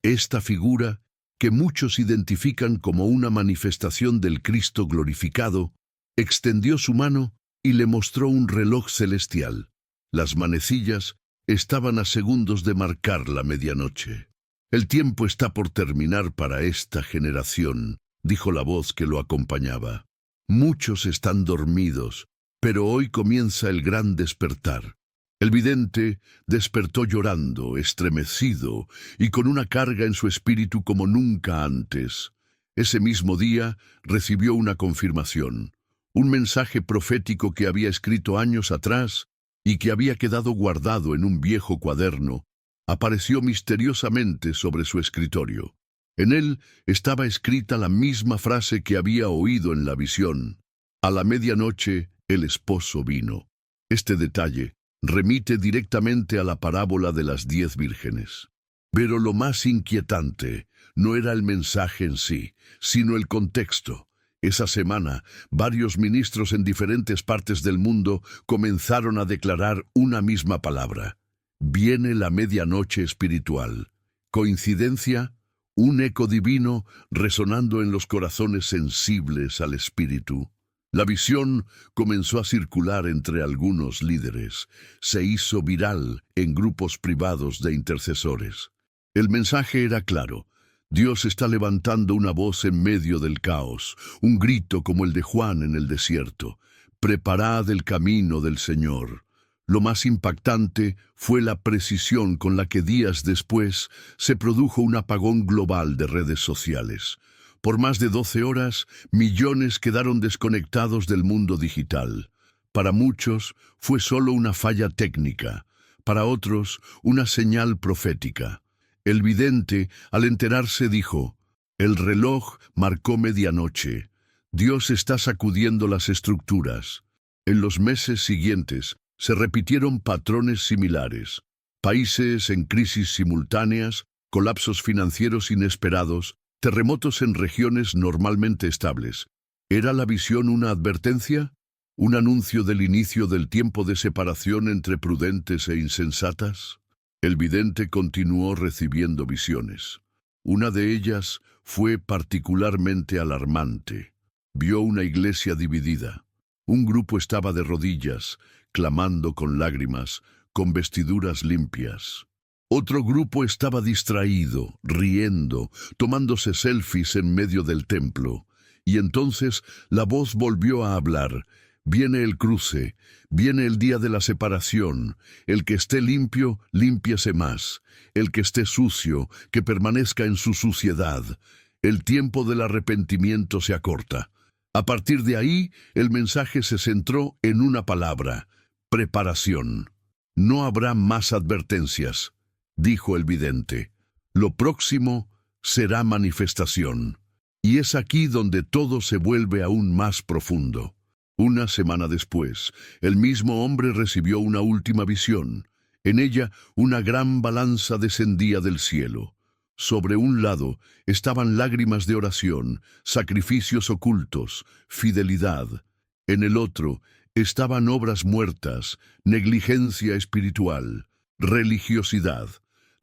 Esta figura, que muchos identifican como una manifestación del Cristo glorificado, extendió su mano y le mostró un reloj celestial. Las manecillas estaban a segundos de marcar la medianoche. El tiempo está por terminar para esta generación, dijo la voz que lo acompañaba. Muchos están dormidos, pero hoy comienza el gran despertar. El vidente despertó llorando, estremecido y con una carga en su espíritu como nunca antes. Ese mismo día recibió una confirmación, un mensaje profético que había escrito años atrás y que había quedado guardado en un viejo cuaderno. Apareció misteriosamente sobre su escritorio. En él estaba escrita la misma frase que había oído en la visión. A la medianoche el esposo vino. Este detalle remite directamente a la parábola de las 10 vírgenes. Pero lo más inquietante no era el mensaje en sí, sino el contexto. Esa semana, varios ministros en diferentes partes del mundo comenzaron a declarar una misma palabra. Viene la medianoche espiritual. ¿Coincidencia? Un eco divino resonando en los corazones sensibles al espíritu. La visión comenzó a circular entre algunos líderes. Se hizo viral en grupos privados de intercesores. El mensaje era claro. Dios está levantando una voz en medio del caos, un grito como el de Juan en el desierto. Preparad el camino del Señor. Lo más impactante fue la precisión con la que días después se produjo un apagón global de redes sociales. Por más de 12 horas, millones quedaron desconectados del mundo digital. Para muchos fue solo una falla técnica, para otros una señal profética. El vidente, al enterarse, dijo: «El reloj marcó medianoche. Dios está sacudiendo las estructuras». En los meses siguientes se repitieron patrones similares. Países en crisis simultáneas, colapsos financieros inesperados, terremotos en regiones normalmente estables. ¿Era la visión una advertencia? ¿Un anuncio del inicio del tiempo de separación entre prudentes e insensatas? El vidente continuó recibiendo visiones. Una de ellas fue particularmente alarmante. Vio una iglesia dividida. Un grupo estaba de rodillas, clamando con lágrimas, con vestiduras limpias. Otro grupo estaba distraído, riendo, tomándose selfies en medio del templo. Y entonces la voz volvió a hablar. Viene el cruce, viene el día de la separación. El que esté limpio, límpiese más. El que esté sucio, que permanezca en su suciedad. El tiempo del arrepentimiento se acorta. A partir de ahí, el mensaje se centró en una palabra: preparación. No habrá más advertencias, dijo el vidente. Lo próximo será manifestación. Y es aquí donde todo se vuelve aún más profundo. Una semana después, el mismo hombre recibió una última visión. En ella, una gran balanza descendía del cielo. Sobre un lado estaban lágrimas de oración, sacrificios ocultos, fidelidad. En el otro estaban obras muertas, negligencia espiritual, religiosidad.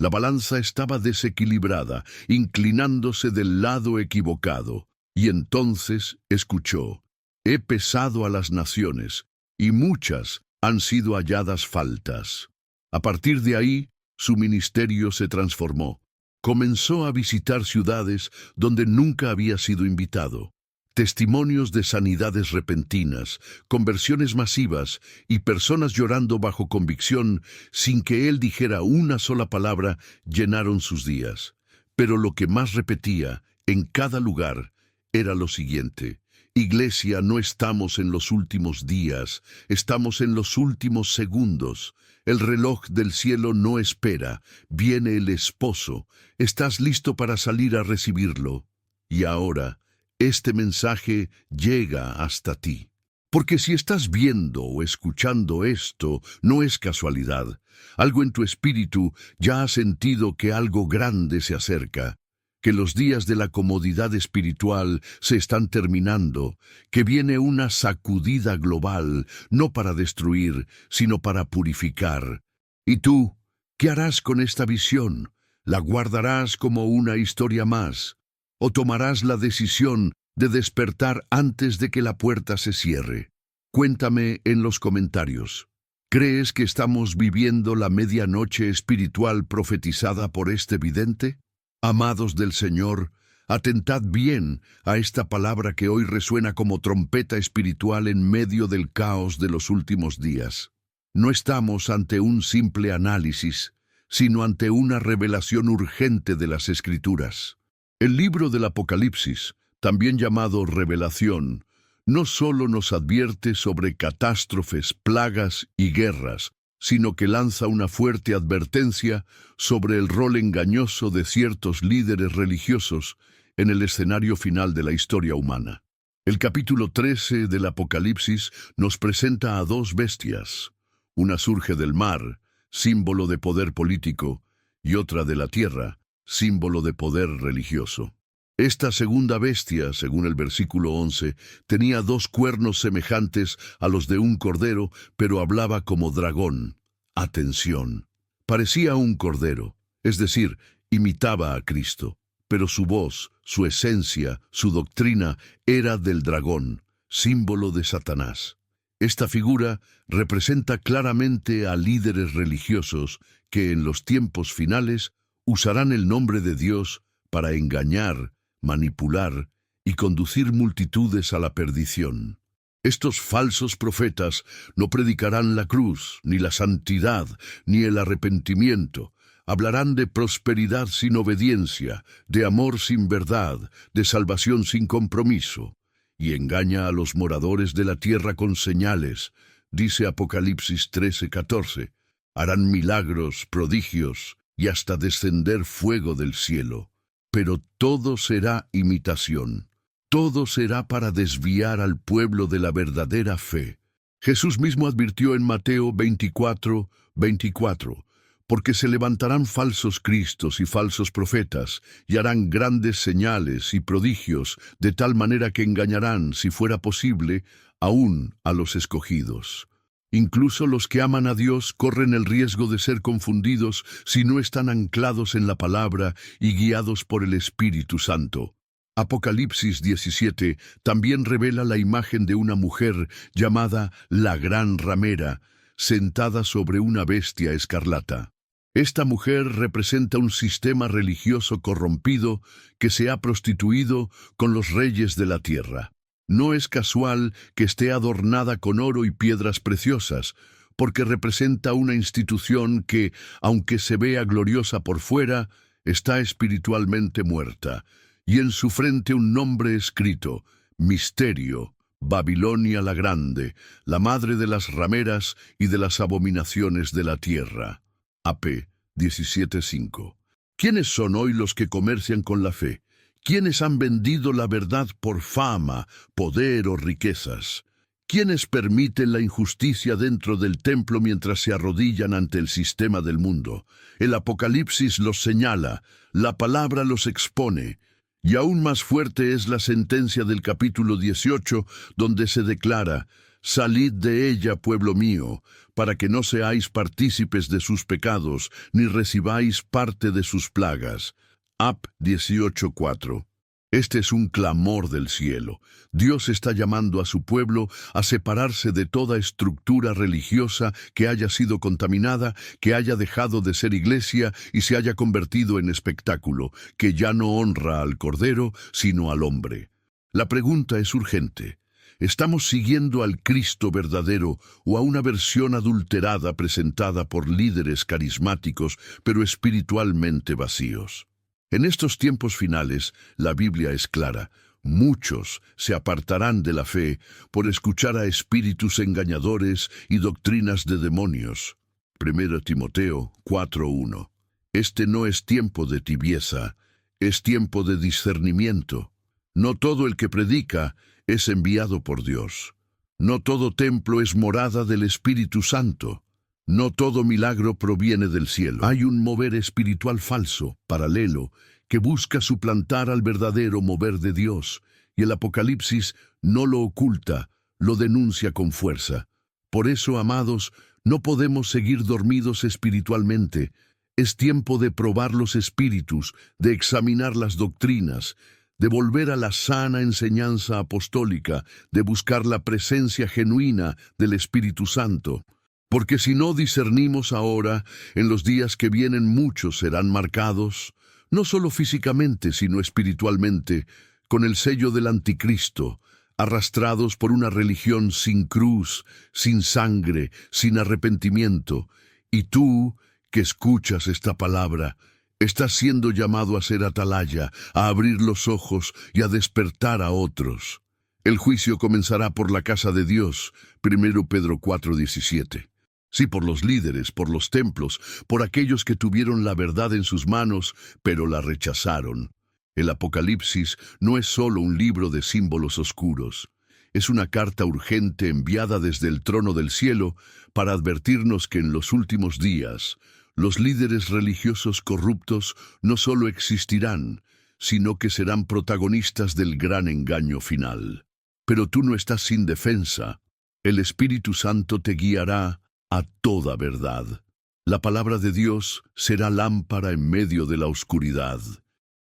La balanza estaba desequilibrada, inclinándose del lado equivocado. Y entonces escuchó: he pesado a las naciones, y muchas han sido halladas faltas. A partir de ahí, su ministerio se transformó. Comenzó a visitar ciudades donde nunca había sido invitado. Testimonios de sanidades repentinas, conversiones masivas y personas llorando bajo convicción sin que él dijera una sola palabra llenaron sus días. Pero lo que más repetía en cada lugar era lo siguiente: Iglesia, no estamos en los últimos días, estamos en los últimos segundos. El reloj del cielo no espera, viene el esposo. ¿Estás listo para salir a recibirlo? Y ahora, este mensaje llega hasta ti. Porque si estás viendo o escuchando esto, no es casualidad. Algo en tu espíritu ya ha sentido que algo grande se acerca, que los días de la comodidad espiritual se están terminando, que viene una sacudida global, no para destruir, sino para purificar. ¿Y tú, qué harás con esta visión? ¿La guardarás como una historia más? ¿O tomarás la decisión de despertar antes de que la puerta se cierre? Cuéntame en los comentarios. ¿Crees que estamos viviendo la medianoche espiritual profetizada por este vidente? Amados del Señor, atentad bien a esta palabra que hoy resuena como trompeta espiritual en medio del caos de los últimos días. No estamos ante un simple análisis, sino ante una revelación urgente de las Escrituras. El libro del Apocalipsis, también llamado Revelación, no solo nos advierte sobre catástrofes, plagas y guerras, sino que lanza una fuerte advertencia sobre el rol engañoso de ciertos líderes religiosos en el escenario final de la historia humana. El capítulo 13 del Apocalipsis nos presenta a dos bestias. Una surge del mar, símbolo de poder político, y otra de la tierra, símbolo de poder religioso. Esta segunda bestia, según el versículo 11, tenía dos cuernos semejantes a los de un cordero, pero hablaba como dragón. Atención. Parecía un cordero, es decir, imitaba a Cristo, pero su voz, su esencia, su doctrina era del dragón, símbolo de Satanás. Esta figura representa claramente a líderes religiosos que en los tiempos finales usarán el nombre de Dios para engañar, manipular y conducir multitudes a la perdición. Estos falsos profetas no predicarán la cruz, ni la santidad, ni el arrepentimiento. Hablarán de prosperidad sin obediencia, de amor sin verdad, de salvación sin compromiso. Y engaña a los moradores de la tierra con señales, dice Apocalipsis 13:14. Harán milagros, prodigios y hasta descender fuego del cielo. Pero todo será imitación. Todo será para desviar al pueblo de la verdadera fe. Jesús mismo advirtió en Mateo 24:24, porque se levantarán falsos cristos y falsos profetas, y harán grandes señales y prodigios, de tal manera que engañarán, si fuera posible, aún a los escogidos. Incluso los que aman a Dios corren el riesgo de ser confundidos si no están anclados en la palabra y guiados por el Espíritu Santo. Apocalipsis 17 también revela la imagen de una mujer llamada la Gran Ramera, sentada sobre una bestia escarlata. Esta mujer representa un sistema religioso corrompido que se ha prostituido con los reyes de la tierra. No es casual que esté adornada con oro y piedras preciosas, porque representa una institución que, aunque se vea gloriosa por fuera, está espiritualmente muerta, y en su frente un nombre escrito: Misterio, Babilonia la Grande, la madre de las rameras y de las abominaciones de la tierra. AP 17:5. ¿Quiénes son hoy los que comercian con la fe? ¿Quiénes han vendido la verdad por fama, poder o riquezas? ¿Quiénes permiten la injusticia dentro del templo mientras se arrodillan ante el sistema del mundo? El Apocalipsis los señala, la palabra los expone. Y aún más fuerte es la sentencia del capítulo 18, donde se declara: Salid de ella, pueblo mío, para que no seáis partícipes de sus pecados, ni recibáis parte de sus plagas. Ap 18:4. Este es un clamor del cielo. Dios está llamando a su pueblo a separarse de toda estructura religiosa que haya sido contaminada, que haya dejado de ser iglesia y se haya convertido en espectáculo, que ya no honra al Cordero, sino al hombre. La pregunta es urgente. ¿Estamos siguiendo al Cristo verdadero o a una versión adulterada presentada por líderes carismáticos, pero espiritualmente vacíos? En estos tiempos finales, la Biblia es clara: muchos se apartarán de la fe por escuchar a espíritus engañadores y doctrinas de demonios. 1 Timoteo 4:1. Este no es tiempo de tibieza, es tiempo de discernimiento. No todo el que predica es enviado por Dios. No todo templo es morada del Espíritu Santo. No todo milagro proviene del cielo. Hay un mover espiritual falso, paralelo, que busca suplantar al verdadero mover de Dios, y el Apocalipsis no lo oculta, lo denuncia con fuerza. Por eso, amados, no podemos seguir dormidos espiritualmente. Es tiempo de probar los espíritus, de examinar las doctrinas, de volver a la sana enseñanza apostólica, de buscar la presencia genuina del Espíritu Santo. Porque si no discernimos ahora, en los días que vienen muchos serán marcados, no solo físicamente, sino espiritualmente, con el sello del anticristo, arrastrados por una religión sin cruz, sin sangre, sin arrepentimiento. Y tú, que escuchas esta palabra, estás siendo llamado a ser atalaya, a abrir los ojos y a despertar a otros. El juicio comenzará por la casa de Dios, 1 Pedro 4:17. Sí, por los líderes, por los templos, por aquellos que tuvieron la verdad en sus manos, pero la rechazaron. El Apocalipsis no es solo un libro de símbolos oscuros. Es una carta urgente enviada desde el trono del cielo para advertirnos que en los últimos días los líderes religiosos corruptos no solo existirán, sino que serán protagonistas del gran engaño final. Pero tú no estás sin defensa. El Espíritu Santo te guiará a toda verdad. La palabra de Dios será lámpara en medio de la oscuridad.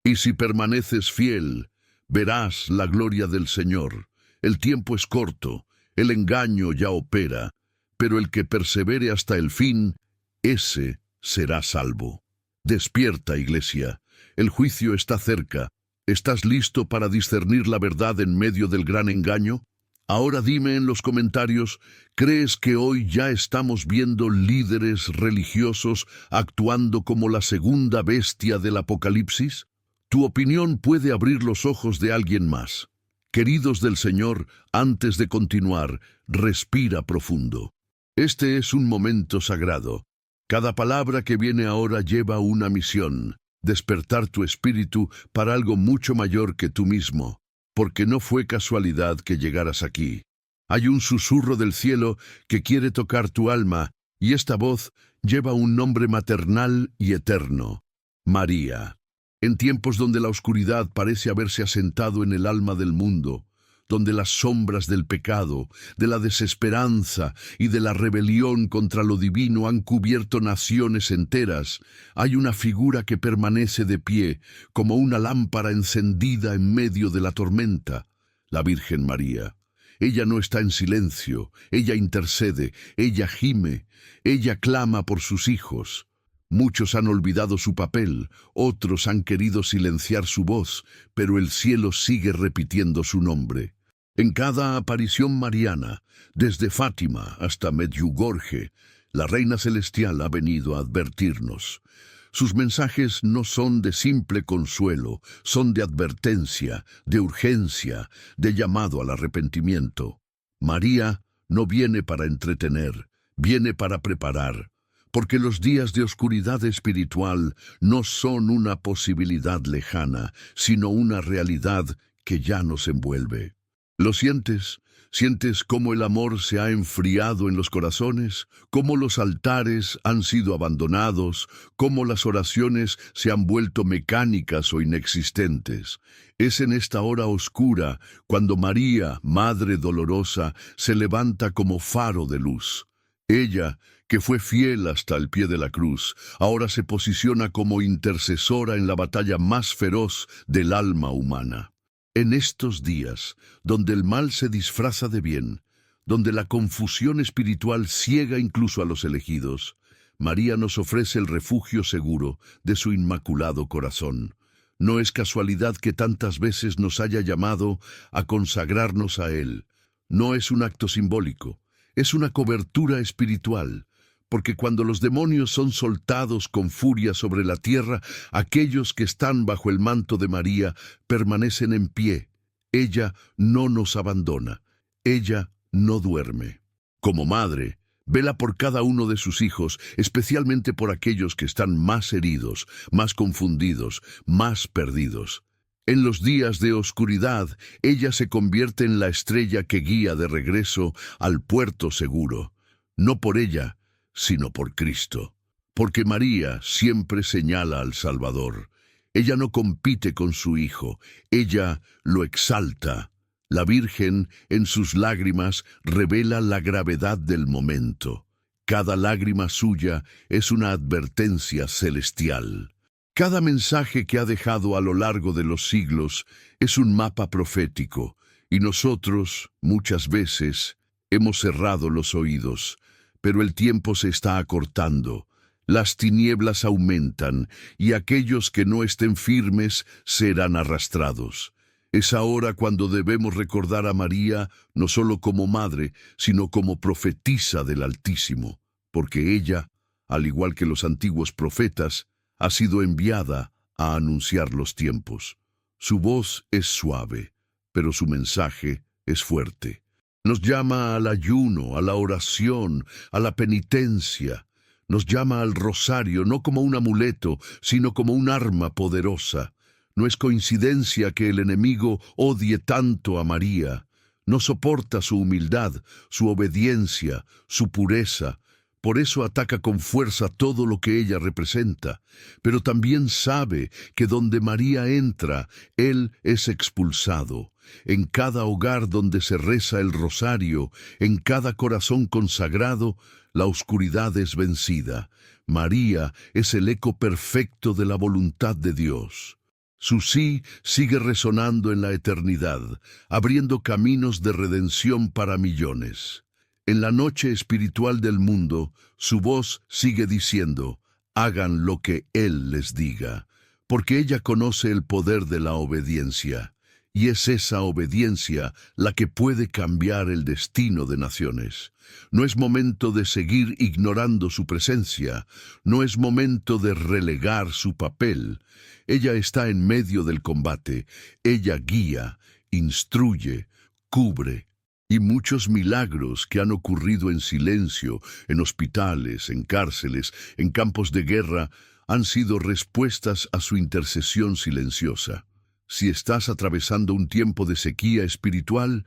Y si permaneces fiel, verás la gloria del Señor. El tiempo es corto, el engaño ya opera, pero el que persevere hasta el fin, ese será salvo. Despierta, iglesia. El juicio está cerca. ¿Estás listo para discernir la verdad en medio del gran engaño? Ahora dime en los comentarios, ¿crees que hoy ya estamos viendo líderes religiosos actuando como la segunda bestia del Apocalipsis? Tu opinión puede abrir los ojos de alguien más. Queridos del Señor, antes de continuar, respira profundo. Este es un momento sagrado. Cada palabra que viene ahora lleva una misión: despertar tu espíritu para algo mucho mayor que tú mismo. Porque no fue casualidad que llegaras aquí. Hay un susurro del cielo que quiere tocar tu alma, y esta voz lleva un nombre maternal y eterno: María. En tiempos donde la oscuridad parece haberse asentado en el alma del mundo, donde las sombras del pecado, de la desesperanza y de la rebelión contra lo divino han cubierto naciones enteras, hay una figura que permanece de pie, como una lámpara encendida en medio de la tormenta: la Virgen María. Ella no está en silencio, ella intercede, ella gime, ella clama por sus hijos. Muchos han olvidado su papel, otros han querido silenciar su voz, pero el cielo sigue repitiendo su nombre. En cada aparición mariana, desde Fátima hasta Medjugorje, la Reina Celestial ha venido a advertirnos. Sus mensajes no son de simple consuelo, son de advertencia, de urgencia, de llamado al arrepentimiento. María no viene para entretener, viene para preparar, porque los días de oscuridad espiritual no son una posibilidad lejana, sino una realidad que ya nos envuelve. ¿Lo sientes? ¿Sientes cómo el amor se ha enfriado en los corazones? ¿Cómo los altares han sido abandonados? ¿Cómo las oraciones se han vuelto mecánicas o inexistentes? Es en esta hora oscura cuando María, Madre dolorosa, se levanta como faro de luz. Ella, que fue fiel hasta el pie de la cruz, ahora se posiciona como intercesora en la batalla más feroz del alma humana. En estos días, donde el mal se disfraza de bien, donde la confusión espiritual ciega incluso a los elegidos, María nos ofrece el refugio seguro de su inmaculado corazón. No es casualidad que tantas veces nos haya llamado a consagrarnos a Él. No es un acto simbólico, es una cobertura espiritual, porque cuando los demonios son soltados con furia sobre la tierra, aquellos que están bajo el manto de María permanecen en pie. Ella no nos abandona, ella no duerme. Como madre, vela por cada uno de sus hijos, especialmente por aquellos que están más heridos, más confundidos, más perdidos. En los días de oscuridad, ella se convierte en la estrella que guía de regreso al puerto seguro. No por ella, sino por Cristo. Porque María siempre señala al Salvador. Ella no compite con su Hijo, ella lo exalta. La Virgen, en sus lágrimas, revela la gravedad del momento. Cada lágrima suya es una advertencia celestial. Cada mensaje que ha dejado a lo largo de los siglos es un mapa profético, y nosotros, muchas veces, hemos cerrado los oídos. Pero el tiempo se está acortando, las tinieblas aumentan, y aquellos que no estén firmes serán arrastrados. Es ahora cuando debemos recordar a María no solo como madre, sino como profetisa del Altísimo, porque ella, al igual que los antiguos profetas, ha sido enviada a anunciar los tiempos. Su voz es suave, pero su mensaje es fuerte. Nos llama al ayuno, a la oración, a la penitencia. Nos llama al rosario, no como un amuleto, sino como un arma poderosa. No es coincidencia que el enemigo odie tanto a María. No soporta su humildad, su obediencia, su pureza. Por eso ataca con fuerza todo lo que ella representa. Pero también sabe que donde María entra, Él es expulsado. En cada hogar donde se reza el rosario, en cada corazón consagrado, la oscuridad es vencida. María es el eco perfecto de la voluntad de Dios. Su sí sigue resonando en la eternidad, abriendo caminos de redención para millones. En la noche espiritual del mundo, su voz sigue diciendo: hagan lo que Él les diga, porque ella conoce el poder de la obediencia. Y es esa obediencia la que puede cambiar el destino de naciones. No es momento de seguir ignorando su presencia, no es momento de relegar su papel. Ella está en medio del combate, ella guía, instruye, cubre. Y muchos milagros que han ocurrido en silencio, en hospitales, en cárceles, en campos de guerra, han sido respuestas a su intercesión silenciosa. Si estás atravesando un tiempo de sequía espiritual,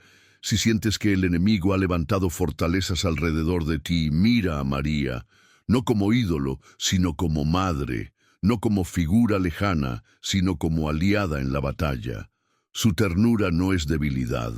Si sientes que el enemigo ha levantado fortalezas alrededor de ti, mira a María, no como ídolo, sino como madre, no como figura lejana, sino como aliada en la batalla. Su ternura no es debilidad,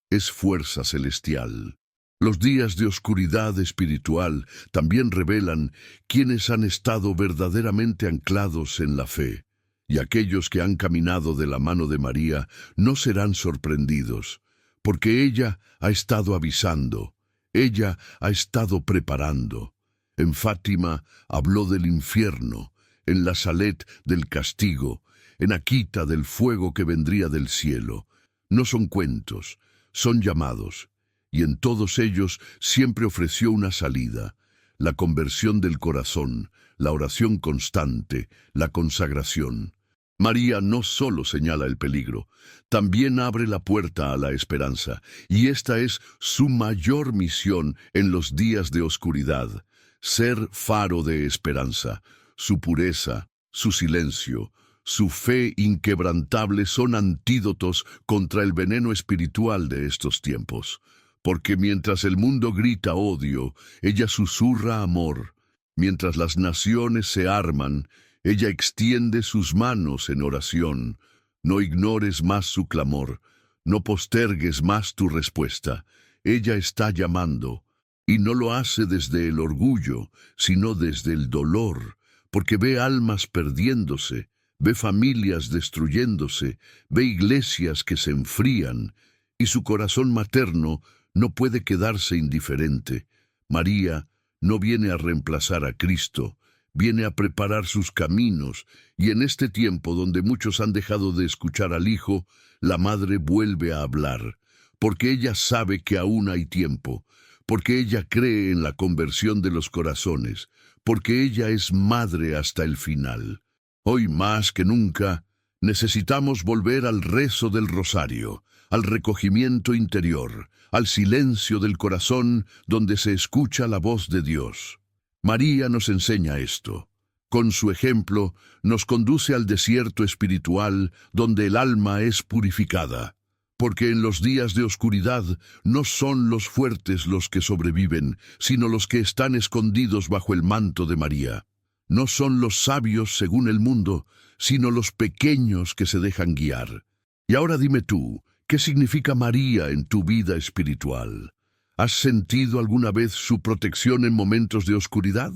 es fuerza celestial. Los días de oscuridad espiritual también revelan quienes han estado verdaderamente anclados en la fe, y aquellos que han caminado de la mano de María no serán sorprendidos, porque ella ha estado avisando, ella ha estado preparando. En Fátima habló del infierno, en la Salet del castigo, en Akita del fuego que vendría del cielo. No son cuentos, son llamados, y en todos ellos siempre ofreció una salida: la conversión del corazón, la oración constante, la consagración. María no solo señala el peligro, también abre la puerta a la esperanza, y esta es su mayor misión en los días de oscuridad: ser faro de esperanza. Su pureza, su silencio, su fe inquebrantable son antídotos contra el veneno espiritual de estos tiempos. Porque mientras el mundo grita odio, ella susurra amor. Mientras las naciones se arman, ella extiende sus manos en oración. No ignores más su clamor, no postergues más tu respuesta. Ella está llamando, y no lo hace desde el orgullo, sino desde el dolor, porque ve almas perdiéndose, ve familias destruyéndose, ve iglesias que se enfrían, y su corazón materno no puede quedarse indiferente. María no viene a reemplazar a Cristo, viene a preparar sus caminos, y en este tiempo donde muchos han dejado de escuchar al Hijo, la Madre vuelve a hablar, porque ella sabe que aún hay tiempo, porque ella cree en la conversión de los corazones, porque ella es madre hasta el final. Hoy más que nunca, necesitamos volver al rezo del rosario, al recogimiento interior, al silencio del corazón donde se escucha la voz de Dios. María nos enseña esto. Con su ejemplo, nos conduce al desierto espiritual donde el alma es purificada. Porque en los días de oscuridad no son los fuertes los que sobreviven, sino los que están escondidos bajo el manto de María. No son los sabios según el mundo, sino los pequeños que se dejan guiar. Y ahora dime tú, ¿qué significa María en tu vida espiritual? ¿Has sentido alguna vez su protección en momentos de oscuridad?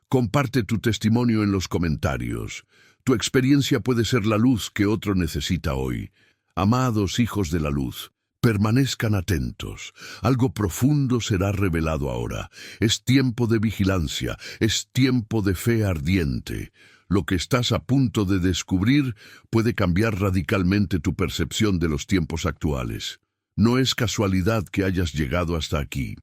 Comparte tu testimonio en los comentarios. Tu experiencia puede ser la luz que otro necesita hoy. Amados hijos de la luz, permanezcan atentos. Algo profundo será revelado ahora. Es tiempo de vigilancia, es tiempo de fe ardiente. Lo que estás a punto de descubrir puede cambiar radicalmente tu percepción de los tiempos actuales. No es casualidad que hayas llegado hasta aquí.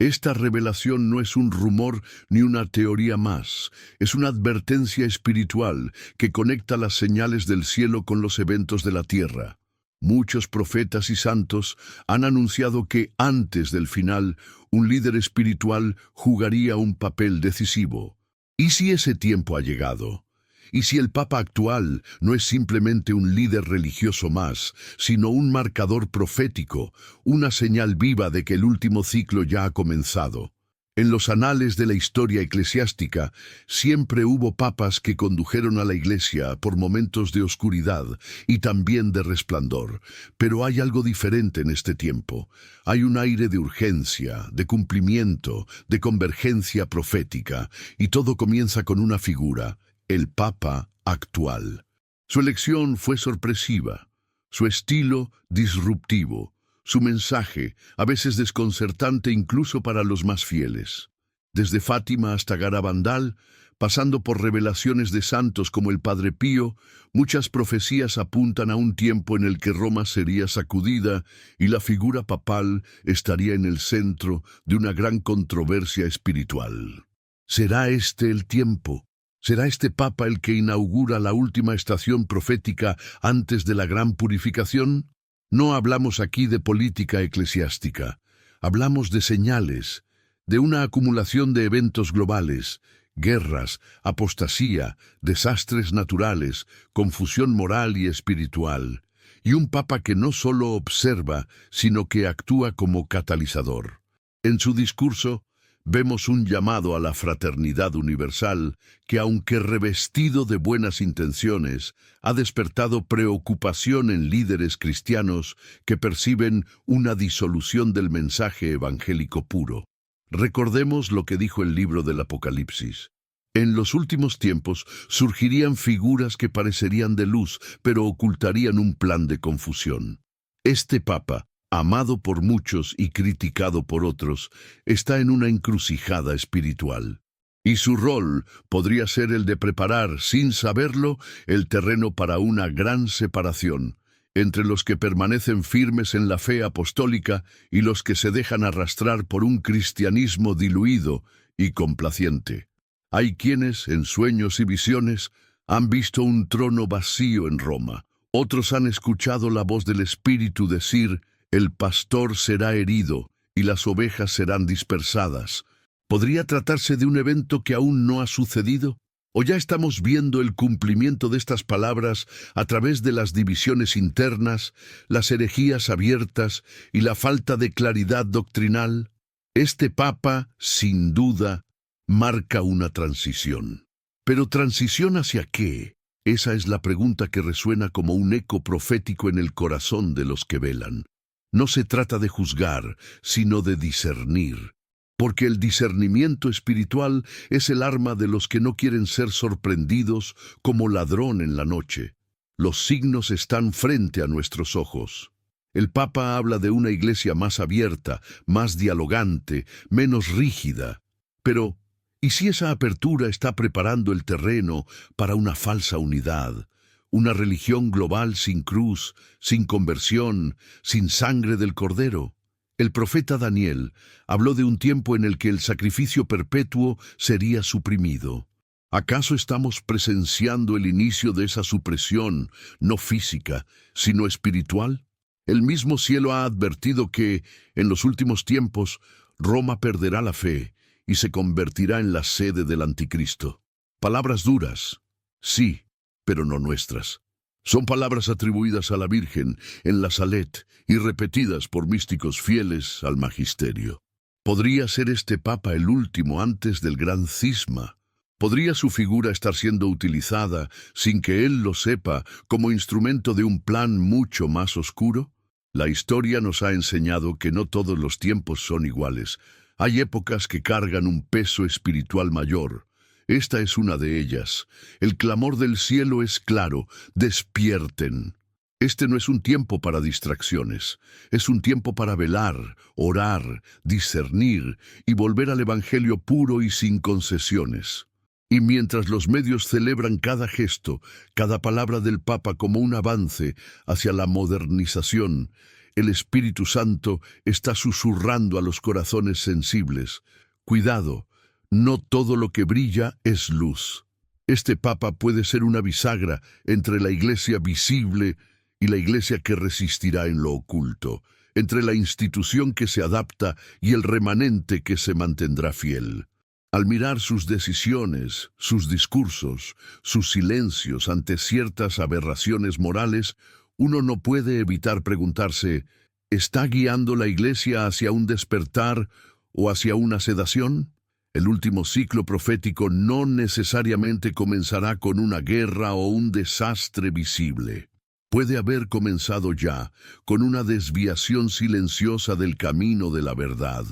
Esta revelación no es un rumor ni una teoría más, es una advertencia espiritual que conecta las señales del cielo con los eventos de la tierra. Muchos profetas y santos han anunciado que antes del final, un líder espiritual jugaría un papel decisivo. ¿Y si ese tiempo ha llegado? ¿Y si el Papa actual no es simplemente un líder religioso más, sino un marcador profético, una señal viva de que el último ciclo ya ha comenzado? En los anales de la historia eclesiástica, siempre hubo papas que condujeron a la Iglesia por momentos de oscuridad y también de resplandor. Pero hay algo diferente en este tiempo. Hay un aire de urgencia, de cumplimiento, de convergencia profética, y todo comienza con una figura: el Papa actual. Su elección fue sorpresiva, su estilo disruptivo, su mensaje a veces desconcertante incluso para los más fieles. Desde Fátima hasta Garabandal, pasando por revelaciones de santos como el Padre Pío, muchas profecías apuntan a un tiempo en el que Roma sería sacudida y la figura papal estaría en el centro de una gran controversia espiritual. ¿Será este el tiempo? ¿Será este Papa el que inaugura la última estación profética antes de la gran purificación? No hablamos aquí de política eclesiástica, hablamos de señales, de una acumulación de eventos globales, guerras, apostasía, desastres naturales, confusión moral y espiritual. y un papa que no solo observa, sino que actúa como catalizador. En su discurso, vemos un llamado a la fraternidad universal que, aunque revestido de buenas intenciones, ha despertado preocupación en líderes cristianos que perciben una disolución del mensaje evangélico puro. Recordemos lo que dijo el libro del Apocalipsis. En los últimos tiempos surgirían figuras que parecerían de luz, pero ocultarían un plan de confusión. Este Papa, amado por muchos y criticado por otros, está en una encrucijada espiritual. Y su rol podría ser el de preparar, sin saberlo, el terreno para una gran separación entre los que permanecen firmes en la fe apostólica y los que se dejan arrastrar por un cristianismo diluido y complaciente. Hay quienes, en sueños y visiones, han visto un trono vacío en Roma. Otros han escuchado la voz del Espíritu decir: «El pastor será herido y las ovejas serán dispersadas». ¿Podría tratarse de un evento que aún no ha sucedido? ¿O ya estamos viendo el cumplimiento de estas palabras a través de las divisiones internas, las herejías abiertas y la falta de claridad doctrinal? Este Papa, sin duda, marca una transición. ¿Pero transición hacia qué? Esa es la pregunta que resuena como un eco profético en el corazón de los que velan. No se trata de juzgar, sino de discernir. Porque el discernimiento espiritual es el arma de los que no quieren ser sorprendidos como ladrón en la noche. Los signos están frente a nuestros ojos. El Papa habla de una iglesia más abierta, más dialogante, menos rígida. Pero, ¿y si esa apertura está preparando el terreno para una falsa unidad? Una religión global sin cruz, sin conversión, sin sangre del Cordero. El profeta Daniel habló de un tiempo en el que el sacrificio perpetuo sería suprimido. ¿Acaso estamos presenciando el inicio de esa supresión, no física, sino espiritual? El mismo cielo ha advertido que, en los últimos tiempos, Roma perderá la fe y se convertirá en la sede del anticristo. Palabras duras, sí, pero no nuestras. Son palabras atribuidas a la Virgen en la Salet y repetidas por místicos fieles al magisterio. ¿Podría ser este Papa el último antes del gran cisma? ¿Podría su figura estar siendo utilizada, sin que él lo sepa, como instrumento de un plan mucho más oscuro? La historia nos ha enseñado que no todos los tiempos son iguales. Hay épocas que cargan un peso espiritual mayor. Esta es una de ellas. El clamor del cielo es claro: despierten. Este no es un tiempo para distracciones. Es un tiempo para velar, orar, discernir y volver al Evangelio puro y sin concesiones. Y mientras los medios celebran cada gesto, cada palabra del Papa como un avance hacia la modernización, el Espíritu Santo está susurrando a los corazones sensibles: cuidado. No todo lo que brilla es luz. Este Papa puede ser una bisagra entre la iglesia visible y la iglesia que resistirá en lo oculto, entre la institución que se adapta y el remanente que se mantendrá fiel. Al mirar sus decisiones, sus discursos, sus silencios ante ciertas aberraciones morales, uno no puede evitar preguntarse: ¿está guiando la iglesia hacia un despertar o hacia una sedación? El último ciclo profético no necesariamente comenzará con una guerra o un desastre visible. Puede haber comenzado ya con una desviación silenciosa del camino de la verdad.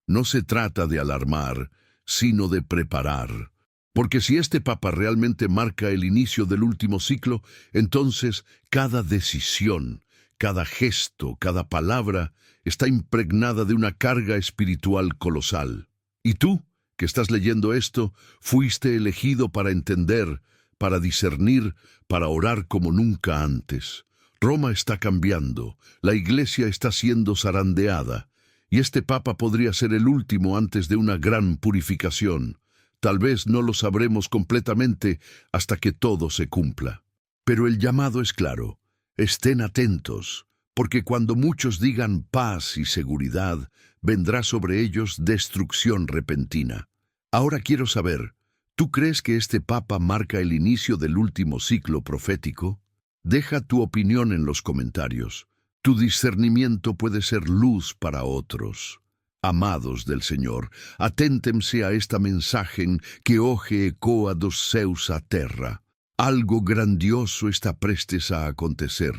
No se trata de alarmar, sino de preparar. Porque si este Papa realmente marca el inicio del último ciclo, entonces cada decisión, cada gesto, cada palabra está impregnada de una carga espiritual colosal. ¿Y tú, que estás leyendo esto, fuiste elegido para entender, para discernir, para orar como nunca antes? Roma está cambiando, la iglesia está siendo zarandeada, y este Papa podría ser el último antes de una gran purificación. Tal vez no lo sabremos completamente hasta que todo se cumpla. Pero el llamado es claro: estén atentos, porque cuando muchos digan paz y seguridad, vendrá sobre ellos destrucción repentina. Ahora quiero saber, ¿tú crees que este Papa marca el inicio del último ciclo profético? Deja tu opinión en los comentarios. Tu discernimiento puede ser luz para otros. Amados del Senhor, aténtense a esta mensagem que hoje ecoa dos céus à terra. Algo grandioso está prestes a acontecer,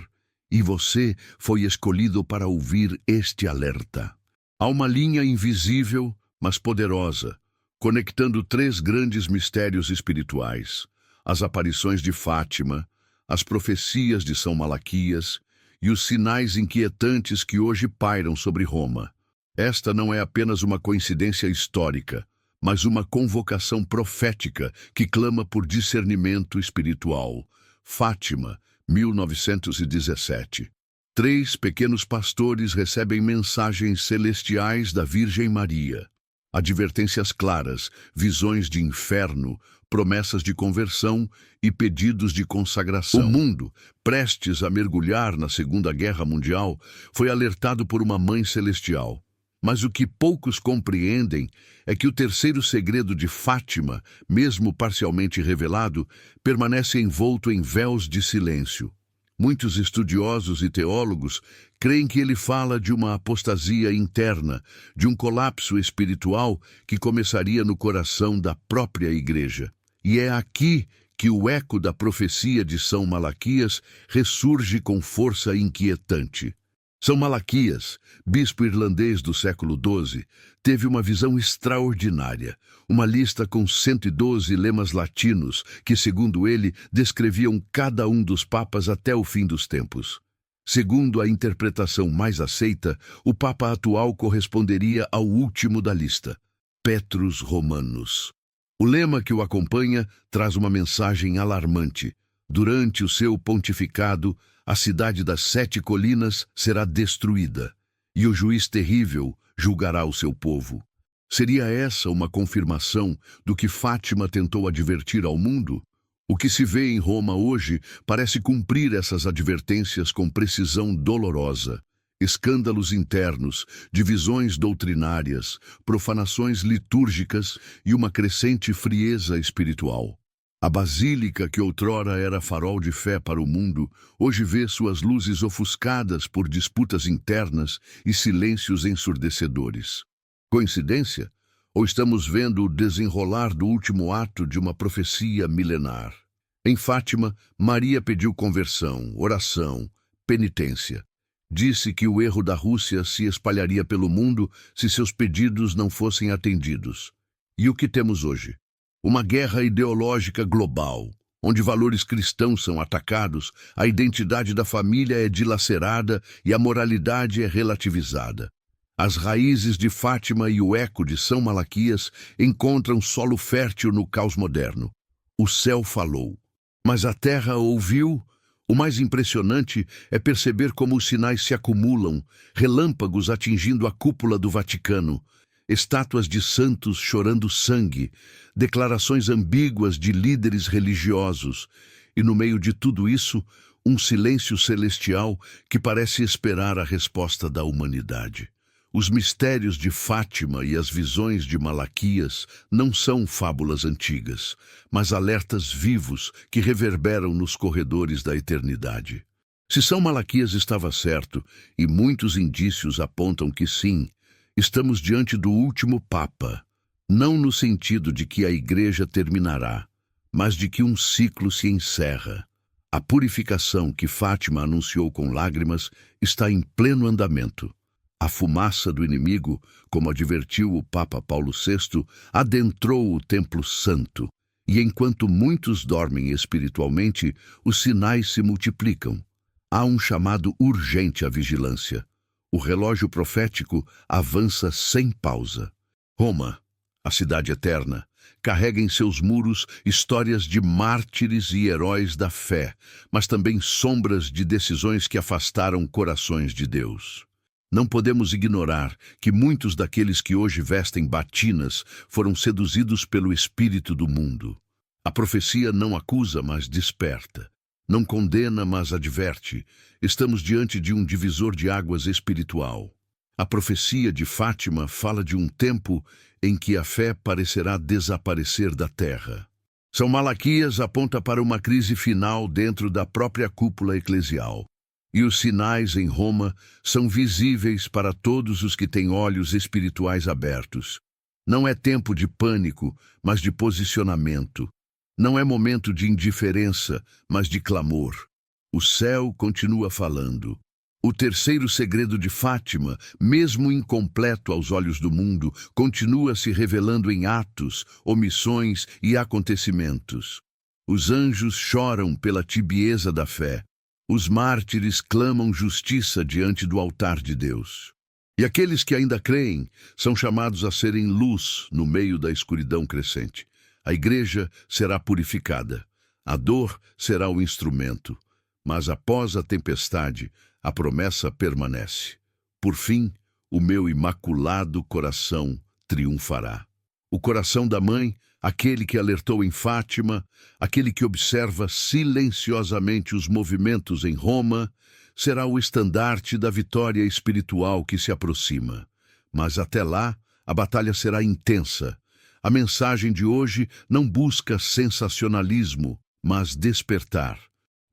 e você foi escolhido para ouvir este alerta. Há uma linha invisível, mas poderosa, conectando três grandes mistérios espirituais: as aparições de Fátima, as profecias de São Malaquias e os sinais inquietantes que hoje pairam sobre Roma. Esta não é apenas uma coincidência histórica, mas uma convocação profética que clama por discernimento espiritual. Fátima, 1917. Três pequenos pastores recebem mensagens celestiais da Virgem Maria. Advertências claras, visões de inferno, promessas de conversão e pedidos de consagração. O mundo, prestes a mergulhar na Segunda Guerra Mundial, foi alertado por uma mãe celestial. Mas o que poucos compreendem é que o terceiro segredo de Fátima, mesmo parcialmente revelado, permanece envolto em véus de silêncio. Muitos estudiosos e teólogos creem que ele fala de uma apostasia interna, de um colapso espiritual que começaria no coração da própria Igreja. E é aqui que o eco da profecia de São Malaquias ressurge com força inquietante. São Malaquias, bispo irlandês do século XII, teve uma visão extraordinária, uma lista com 112 lemas latinos que, segundo ele, descreviam cada um dos papas até o fim dos tempos. Segundo a interpretação mais aceita, o papa atual corresponderia ao último da lista, Petrus Romanus. O lema que o acompanha traz uma mensagem alarmante. Durante o seu pontificado, a cidade das 7 colinas será destruída, e o juiz terrível julgará o seu povo. Seria essa uma confirmação do que Fátima tentou advertir ao mundo? O que se vê em Roma hoje parece cumprir essas advertências com precisão dolorosa. Escândalos internos, divisões doutrinárias, profanações litúrgicas e uma crescente frieza espiritual. A basílica, que outrora era farol de fé para o mundo, hoje vê suas luzes ofuscadas por disputas internas e silêncios ensurdecedores. Coincidência? Ou estamos vendo o desenrolar do último ato de uma profecia milenar? Em Fátima, Maria pediu conversão, oração, penitência. Disse que o erro da Rússia se espalharia pelo mundo se seus pedidos não fossem atendidos. E o que temos hoje? Uma guerra ideológica global, onde valores cristãos são atacados, a identidade da família é dilacerada e a moralidade é relativizada. As raízes de Fátima e o eco de São Malaquias encontram solo fértil no caos moderno. O céu falou, mas a terra ouviu. O mais impressionante é perceber como os sinais se acumulam, relâmpagos atingindo a cúpula do Vaticano, estátuas de santos chorando sangue, declarações ambíguas de líderes religiosos, e no meio de tudo isso, um silêncio celestial que parece esperar a resposta da humanidade. Os mistérios de Fátima e as visões de Malaquias não são fábulas antigas, mas alertas vivos que reverberam nos corredores da eternidade. Se São Malaquias estava certo, e muitos indícios apontam que sim, estamos diante do último Papa, não no sentido de que a Igreja terminará, mas de que um ciclo se encerra. A purificação que Fátima anunciou com lágrimas está em pleno andamento. A fumaça do inimigo, como advertiu o Papa Paulo VI, adentrou o Templo Santo, e enquanto muitos dormem espiritualmente, os sinais se multiplicam. Há um chamado urgente à vigilância. O relógio profético avança sem pausa. Roma, a cidade eterna, carrega em seus muros histórias de mártires e heróis da fé, mas também sombras de decisões que afastaram corações de Deus. Não podemos ignorar que muitos daqueles que hoje vestem batinas foram seduzidos pelo espírito do mundo. A profecia não acusa, mas desperta. Não condena, mas adverte. Estamos diante de um divisor de águas espiritual. A profecia de Fátima fala de um tempo em que a fé parecerá desaparecer da terra. São Malaquias aponta para uma crise final dentro da própria cúpula eclesial. E os sinais em Roma são visíveis para todos os que têm olhos espirituais abertos. Não é tempo de pânico, mas de posicionamento. Não é momento de indiferença, mas de clamor. O céu continua falando. O terceiro segredo de Fátima, mesmo incompleto aos olhos do mundo, continua se revelando em atos, omissões e acontecimentos. Os anjos choram pela tibieza da fé. Os mártires clamam justiça diante do altar de Deus. E aqueles que ainda creem são chamados a serem luz no meio da escuridão crescente. A igreja será purificada. A dor será o instrumento. Mas após a tempestade, a promessa permanece. Por fim, o meu imaculado coração triunfará. O coração da mãe, aquele que alertou em Fátima, aquele que observa silenciosamente os movimentos em Roma, será o estandarte da vitória espiritual que se aproxima. Mas até lá, a batalha será intensa. A mensagem de hoje não busca sensacionalismo, mas despertar.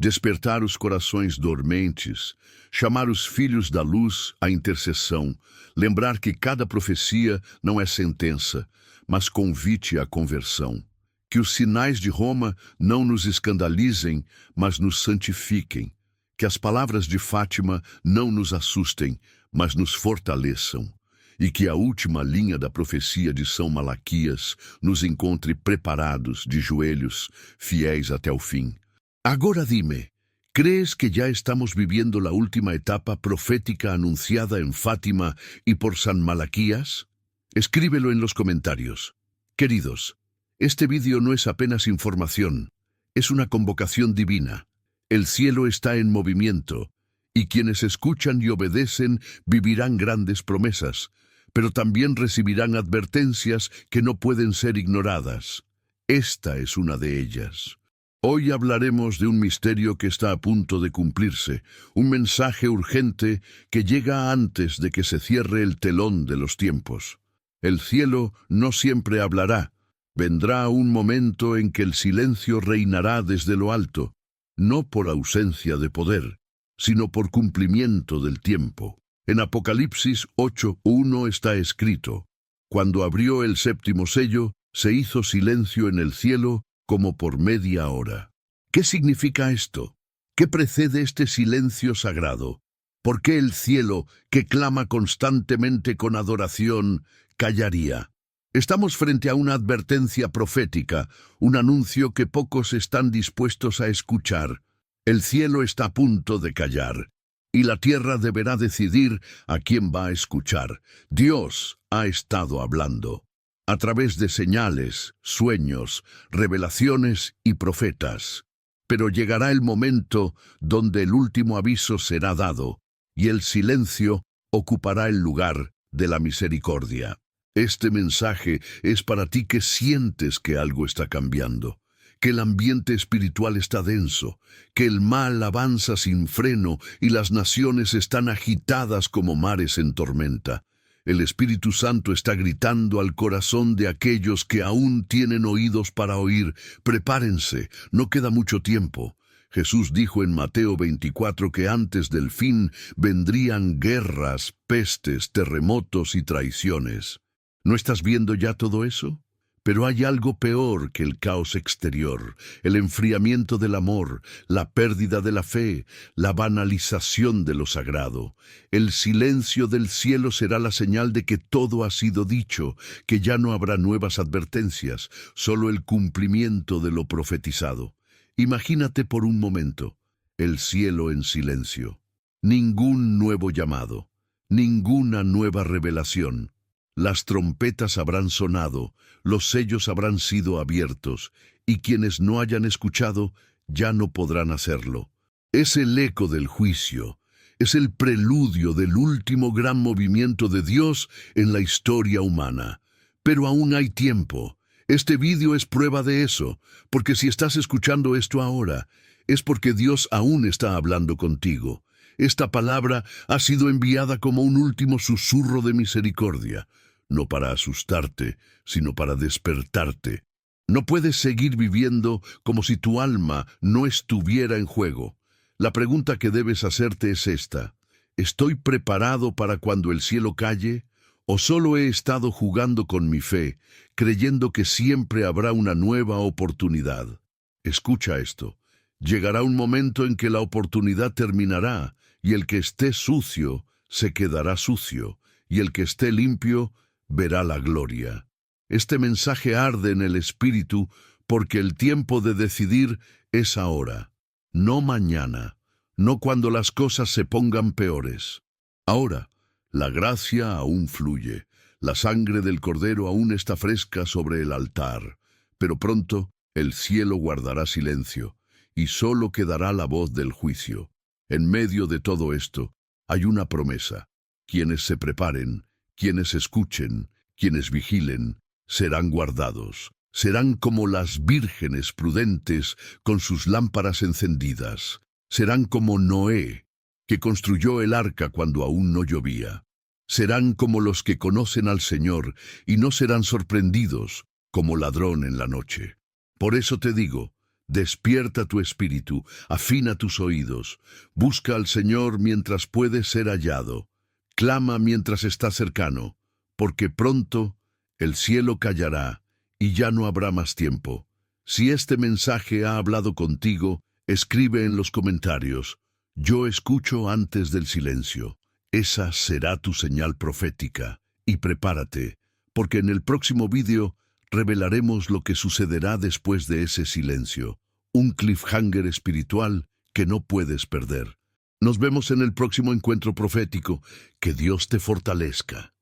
Despertar os corações dormentes, chamar os filhos da luz à intercessão, lembrar que cada profecia não é sentença, mas convite à conversão. Que os sinais de Roma não nos escandalizem, mas nos santifiquem. Que as palavras de Fátima não nos assustem, mas nos fortaleçam. E que a última linha da profecia de São Malaquias nos encontre preparados, de joelhos, fiéis até o fim. Agora dime, ¿crees que ya estamos viviendo la última etapa profética anunciada en Fátima y por San Malaquías? Escríbelo en los comentarios. Queridos, este vídeo no es apenas información, es una convocación divina. El cielo está en movimiento, y quienes escuchan y obedecen vivirán grandes promesas, pero también recibirán advertencias que no pueden ser ignoradas. Esta es una de ellas. Hoy hablaremos de un misterio que está a punto de cumplirse, un mensaje urgente que llega antes de que se cierre el telón de los tiempos. El cielo no siempre hablará. Vendrá un momento en que el silencio reinará desde lo alto, no por ausencia de poder, sino por cumplimiento del tiempo. En Apocalipsis 8:1 está escrito: Cuando abrió el séptimo sello, se hizo silencio en el cielo como por media hora. ¿Qué significa esto? ¿Qué precede este silencio sagrado? ¿Por qué el cielo, que clama constantemente con adoración, callaría? Estamos frente a una advertencia profética, un anuncio que pocos están dispuestos a escuchar. El cielo está a punto de callar, y la tierra deberá decidir a quién va a escuchar. Dios ha estado hablando a través de señales, sueños, revelaciones y profetas. Pero llegará el momento donde el último aviso será dado, y el silencio ocupará el lugar de la misericordia. Este mensaje es para ti que sientes que algo está cambiando, que el ambiente espiritual está denso, que el mal avanza sin freno y las naciones están agitadas como mares en tormenta. El Espíritu Santo está gritando al corazón de aquellos que aún tienen oídos para oír: prepárense, no queda mucho tiempo. Jesús dijo en Mateo 24 que antes del fin vendrían guerras, pestes, terremotos y traiciones. ¿No estás viendo ya todo eso? Pero hay algo peor que el caos exterior, el enfriamiento del amor, la pérdida de la fe, la banalización de lo sagrado. El silencio del cielo será la señal de que todo ha sido dicho, que ya no habrá nuevas advertencias, solo el cumplimiento de lo profetizado. Imagínate por un momento el cielo en silencio. Ningún nuevo llamado, ninguna nueva revelación. Las trompetas habrán sonado, los sellos habrán sido abiertos, y quienes no hayan escuchado ya no podrán hacerlo. Es el eco del juicio, es el preludio del último gran movimiento de Dios en la historia humana. Pero aún hay tiempo. Este vídeo es prueba de eso, porque si estás escuchando esto ahora, es porque Dios aún está hablando contigo. Esta palabra ha sido enviada como un último susurro de misericordia, no para asustarte, sino para despertarte. No puedes seguir viviendo como si tu alma no estuviera en juego. La pregunta que debes hacerte es esta: ¿estoy preparado para cuando el cielo calle? ¿O solo he estado jugando con mi fe, creyendo que siempre habrá una nueva oportunidad? Escucha esto. Llegará un momento en que la oportunidad terminará, y el que esté sucio se quedará sucio, y el que esté limpio verá la gloria. Este mensaje arde en el espíritu porque el tiempo de decidir es ahora, no mañana, no cuando las cosas se pongan peores. Ahora, la gracia aún fluye, la sangre del Cordero aún está fresca sobre el altar, pero pronto el cielo guardará silencio, y solo quedará la voz del juicio. En medio de todo esto, hay una promesa. Quienes se preparen, quienes escuchen, quienes vigilen, serán guardados. Serán como las vírgenes prudentes con sus lámparas encendidas. Serán como Noé, que construyó el arca cuando aún no llovía. Serán como los que conocen al Señor y no serán sorprendidos como ladrón en la noche. Por eso te digo, despierta tu espíritu, afina tus oídos, busca al Señor mientras puede ser hallado, clama mientras está cercano, porque pronto el cielo callará y ya no habrá más tiempo. Si este mensaje ha hablado contigo, escribe en los comentarios: yo escucho antes del silencio. Esa será tu señal profética. Y prepárate, porque en el próximo vídeo revelaremos lo que sucederá después de ese silencio. Un cliffhanger espiritual que no puedes perder. Nos vemos en el próximo encuentro profético. Que Dios te fortalezca.